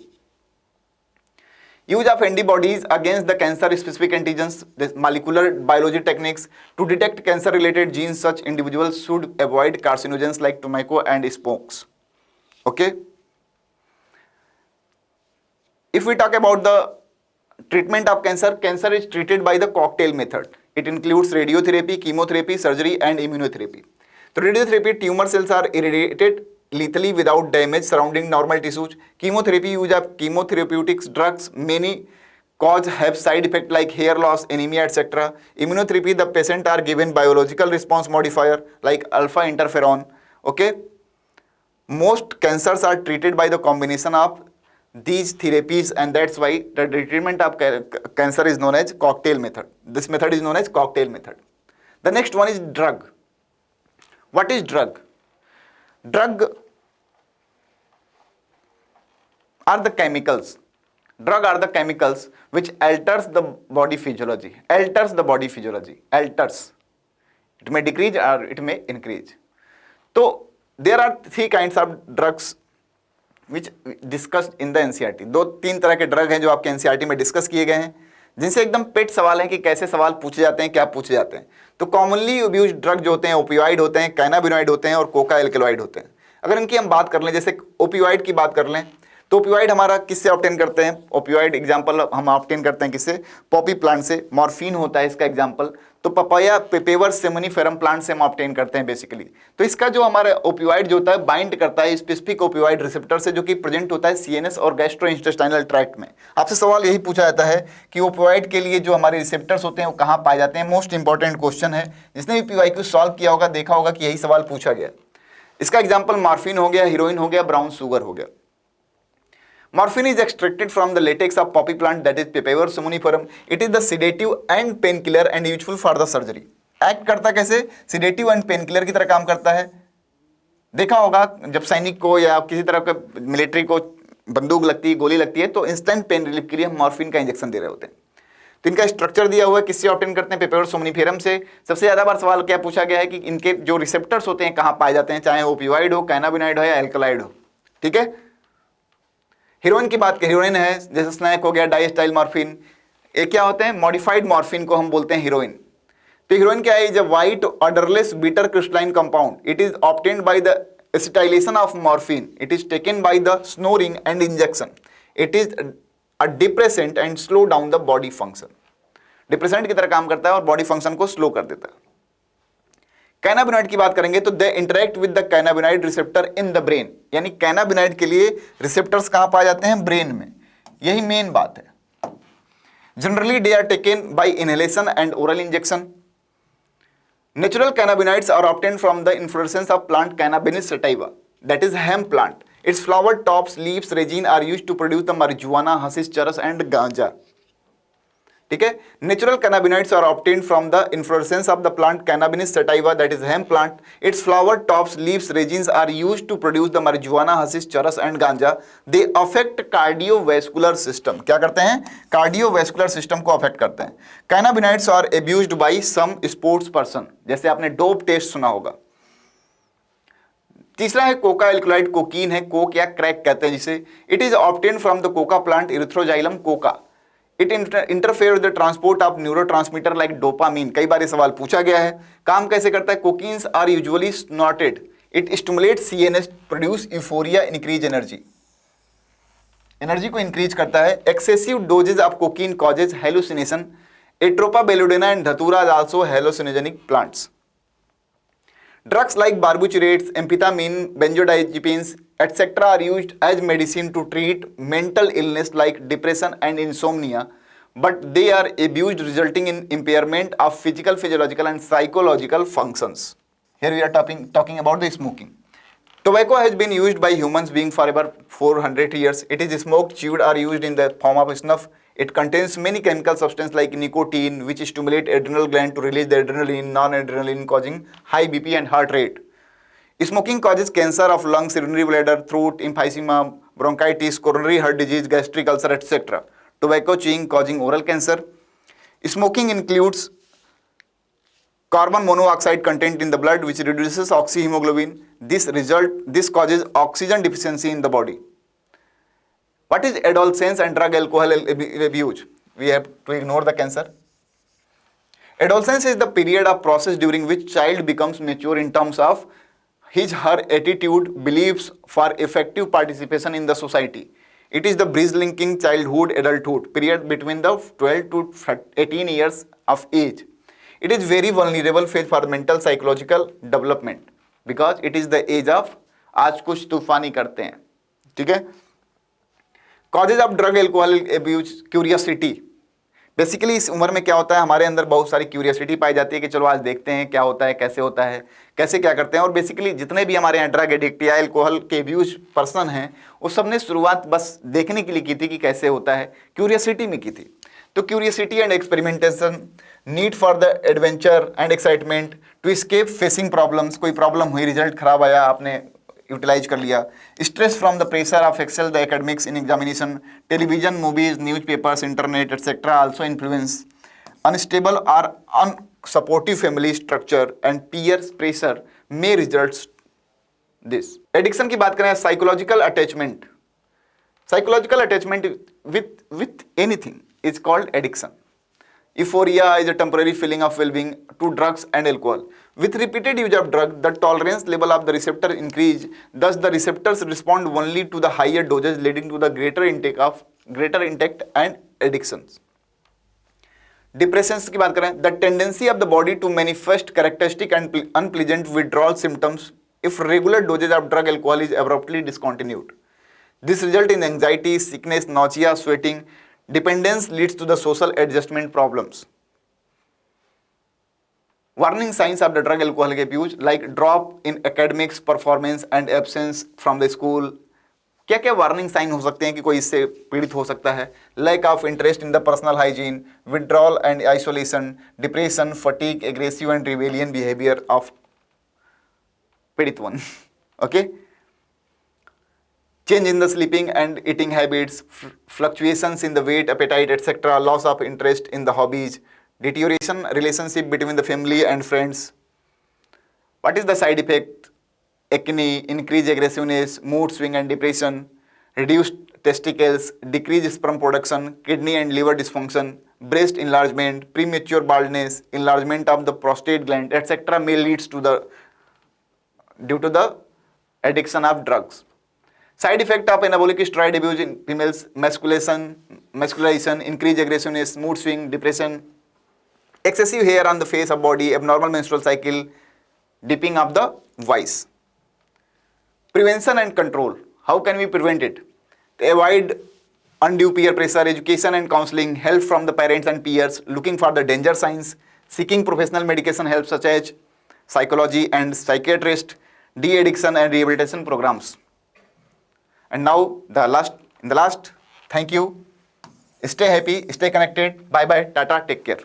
Use of antibodies against the cancer specific antigens, this molecular biology techniques to detect cancer related genes. Such individuals should avoid carcinogens like tobacco and smokes. Okay, if we talk about the treatment of cancer, cancer is treated by the cocktail method. It includes radiotherapy, chemotherapy, surgery and immunotherapy. So radiotherapy, tumor cells are irradiated lethally without damage surrounding normal tissues. Chemotherapy, use of chemotherapeutics drugs, many cause have side effect like hair loss, anemia, etc. Immunotherapy, the patient are given biological response modifier like alpha interferon. Okay, most cancers are treated by the combination of these therapies, and that's why the treatment of cancer is known as cocktail method. This method is known as cocktail method. The next one is drug. What is drug? Drug are the chemicals. Drug are the chemicals which alters the body physiology. Alters the body physiology. Alters. It may decrease or it may increase. So there are three kinds of drugs which discussed in the NCERT. दो तीन तरह के drug हैं जो आपके NCERT में discuss किए गए हैं, जिनसे एकदम पेट सवाल है कि कैसे सवाल पूछे जाते हैं, क्या पूछे जाते हैं. तो कॉमनली यूज ड्रग जो होते हैं ओपियोइड होते हैं, कैनाबिनॉइड होते हैं और कोका एल्कलॉइड होते हैं. अगर इनकी हम बात कर लें, जैसे ओपियोइड की बात कर लें, तो ओपियोइड हमारा किससे ऑब्टेन करते हैं? ओपियोइड एग्जांपल हम ऑब्टेन करते हैं किससे? पॉपी प्लांट से. मॉर्फिन होता है इसका एग्जांपल. तो पपाया पेपेवर सेमनीफेरम प्लांट से हम ऑब्टेन करते हैं बेसिकली. तो इसका जो हमारा ओपियोइड जो होता है बाइंड करता है स्पेसिफिक ओपियोइड रिसेप्टर से, जो कि प्रेजेंट होता है सीएनएस और गैस्ट्रोइंटेस्टाइनल ट्रैक्ट में. आपसे सवाल यही पूछा जाता है कि ओपियोइड के लिए जो हमारे रिसेप्टर्स होते हैं वो कहाँ पाए जाते हैं. मोस्ट इंपॉर्टेंट क्वेश्चन है. जिसने भी पीवाईक्यू सॉल्व किया होगा देखा होगा कि यही सवाल पूछा गया. इसका एग्जाम्पल मॉर्फिन हो गया, हीरोइन हो गया, ब्राउन शुगर हो गया. Morphine is extracted from the latex of poppy plant, that is Papaver somniferum. It is the sedative and painkiller and useful for the surgery. Act करता कैसे? Sedative and painkiller की तरह काम करता है. देखा होगा जब सैनिक को या किसी तरह के मिलिट्री को बंदूक लगती है, गोली लगती है, तो इंस्टेंट पेन रिलीफ के लिए हम मॉर्फिन का इंजेक्शन दे रहे होते हैं. तो इनका स्ट्रक्चर दिया हुआ है, किससे ऑब्टेन करते हैं? पेपेवर सोमनीफेरम से. सबसे ज्यादा बार सवाल क्या पूछा गया है कि इनके जो रिसेप्टर्स होते हैं कहाँ पाए जाते हैं, चाहे ओपियोइड हो, कैनाबिनॉइड हो या एल्कलॉइड हो. ठीक है. हीरोइन की बात करें, हीरोइन है जैसे स्नैक हो गया, डाइस्टाइल मॉर्फिन, ये क्या होते हैं? मॉडिफाइड मॉर्फिन को हम बोलते हैं हीरोइन. तो हीरोइन क्या है? Is a white odourless bitter crystalline compound. It is obtained by the acetylation of morphine. It is taken by the snoring and injection. It is a depressant and slow down the body function. Depressant की तरह काम करता है और body function को slow कर देता है. कैनाबिनॉइड की बात करेंगे तो they interact with the cannabinoid receptor in the brain. यानी कैनाबिनॉइड के लिए रिसेप्टर्स कहां पाए जाते हैं? ब्रेन में. यही मेन बात है. Generally they are taken by inhalation and oral injection. Natural cannabinoids are obtained from the inflorescence of plant cannabinus sativa, that is hemp plant. Its flower, tops, leaves, resin are used to produce the marijuana, hashish, charas and ganja. ठीक है. Natural cannabinoids are obtained from the inflorescence of the plant cannabinus sativa, that is hemp plant. Its flower, tops, leaves, resins are used to produce the marijuana, hashish, charas and ganja. They affect cardiovascular system. क्या करते हैं? Cardiovascular system को affect करते हैं. Cannabinoids are abused by some sports person. जैसे आपने dope test सुना होगा. तीसरा है कोका एल्कलॉइड. कोकीन है, कोक या क्रैक कहते हैं जिसे. It is obtained from the coca plant, erythroxylum coca. It interfere with the transport of neurotransmitter like dopamine. कई बार ये सवाल पूछा गया है. काम कैसे करता है? Cocaines are usually snorted. It stimulate CNS, produce euphoria, increase energy. Energy को इंक्रीज करता है. Excessive doses of cocaine causes hallucination. Atropa belladonna and datura are also hallucinogenic plants. Drugs like barbiturates, amphetamine, benzodiazepines, etc. are used as medicine to treat mental illness like depression and insomnia, but they are abused resulting in impairment of physical, physiological and psychological functions. Here we are talking about the smoking. Tobacco has been used by humans being for about 400 years. It is smoked, chewed or used in the form of snuff. It contains many chemical substances like nicotine, which stimulate adrenal gland to release the adrenaline, non-adrenaline, causing high BP and heart rate. Smoking causes cancer of lungs, urinary bladder, throat, emphysema, bronchitis, coronary heart disease, gastric ulcer, etc. Tobacco chewing causing oral cancer. Smoking includes carbon monoxide content in the blood, which reduces oxyhemoglobin. This causes oxygen deficiency in the body. What is adolescence and drug alcohol abuse? We have to ignore the cancer. Adolescence is the period of process during which child becomes mature in terms of her attitude, beliefs for effective participation in the society. It is the bridge linking childhood adulthood period between the 12 to 18 years of age. It is very vulnerable phase for mental psychological development because it is the age of आज कुछ तूफानी करते हैं. ठीक है. Causes of drug alcohol abuse: curiosity. Basically इस उम्र में क्या होता है, हमारे अंदर बहुत सारी क्यूरियोसिटी पाई जाती है कि चलो आज देखते हैं क्या होता है, कैसे क्या करते हैं। और बेसिकली जितने भी हमारे यहाँ ड्रग एडिक्ट या एल्कोहल के अब्यूज पर्सन हैं, उस सब ने शुरुआत बस देखने के लिए की थी कि कैसे होता है, क्यूरियोसिटी में की थी। तो curiosity and experimentation, need for the adventure and excitement, to escape facing problems, कोई प्रॉब्लम हुई, रिजल्ट खराब आया, आपने यूटिलाइज कर लिया। Stress from the pressure of excel the academics in examination, television, movies, newspapers, internet etcetera also influence. Unstable और unsupportive family structure and peer pressure may result this. Addiction की बात करें, psychological attachment, psychological attachment with anything is called addiction. Euphoria is a temporary feeling of well-being to drugs and alcohol. With repeated use of drug, the tolerance level of the receptor increase. Thus, the receptors respond only to the higher doses, leading to the greater intake and addictions. Depressions की बात करें, the tendency of the body to manifest characteristic and unpleasant withdrawal symptoms if regular doses of drug alcohol is abruptly discontinued. This results in anxiety, sickness, nausea, sweating. Dependence leads to the social adjustment problems. Warning signs of the drug alcoholic abuse like drop in academics performance and absence from the school. क्या क्या warning sign हो सकते हैं कि कोई इससे पीड़ित हो सकता है? Lack of interest in the personal hygiene, withdrawal and isolation, depression, fatigue, aggressive and rebellion behaviour of पीड़ित one. Okay, change in the sleeping and eating habits, fluctuations in the weight, appetite, etc., loss of interest in the hobbies, deterioration relationship between the family and friends. What is the side effect? Acne, increased aggressiveness, mood swing and depression, reduced testicles, decreased sperm production, kidney and liver dysfunction, breast enlargement, premature baldness, enlargement of the prostate gland, etc. may leads to the due to the addiction of drugs. Side effect of anabolic steroid abuse in females: masculization, increased aggressiveness, mood swing, depression, excessive hair on the face of body, abnormal menstrual cycle, dipping of the voice. Prevention and control. How can we prevent it? To avoid undue peer pressure, education and counseling, help from the parents and peers, looking for the danger signs, seeking professional medication help such as psychology and psychiatrist, de-addiction and rehabilitation programs. And now in the last, thank you. Stay happy, stay connected. Bye bye, tata, take care.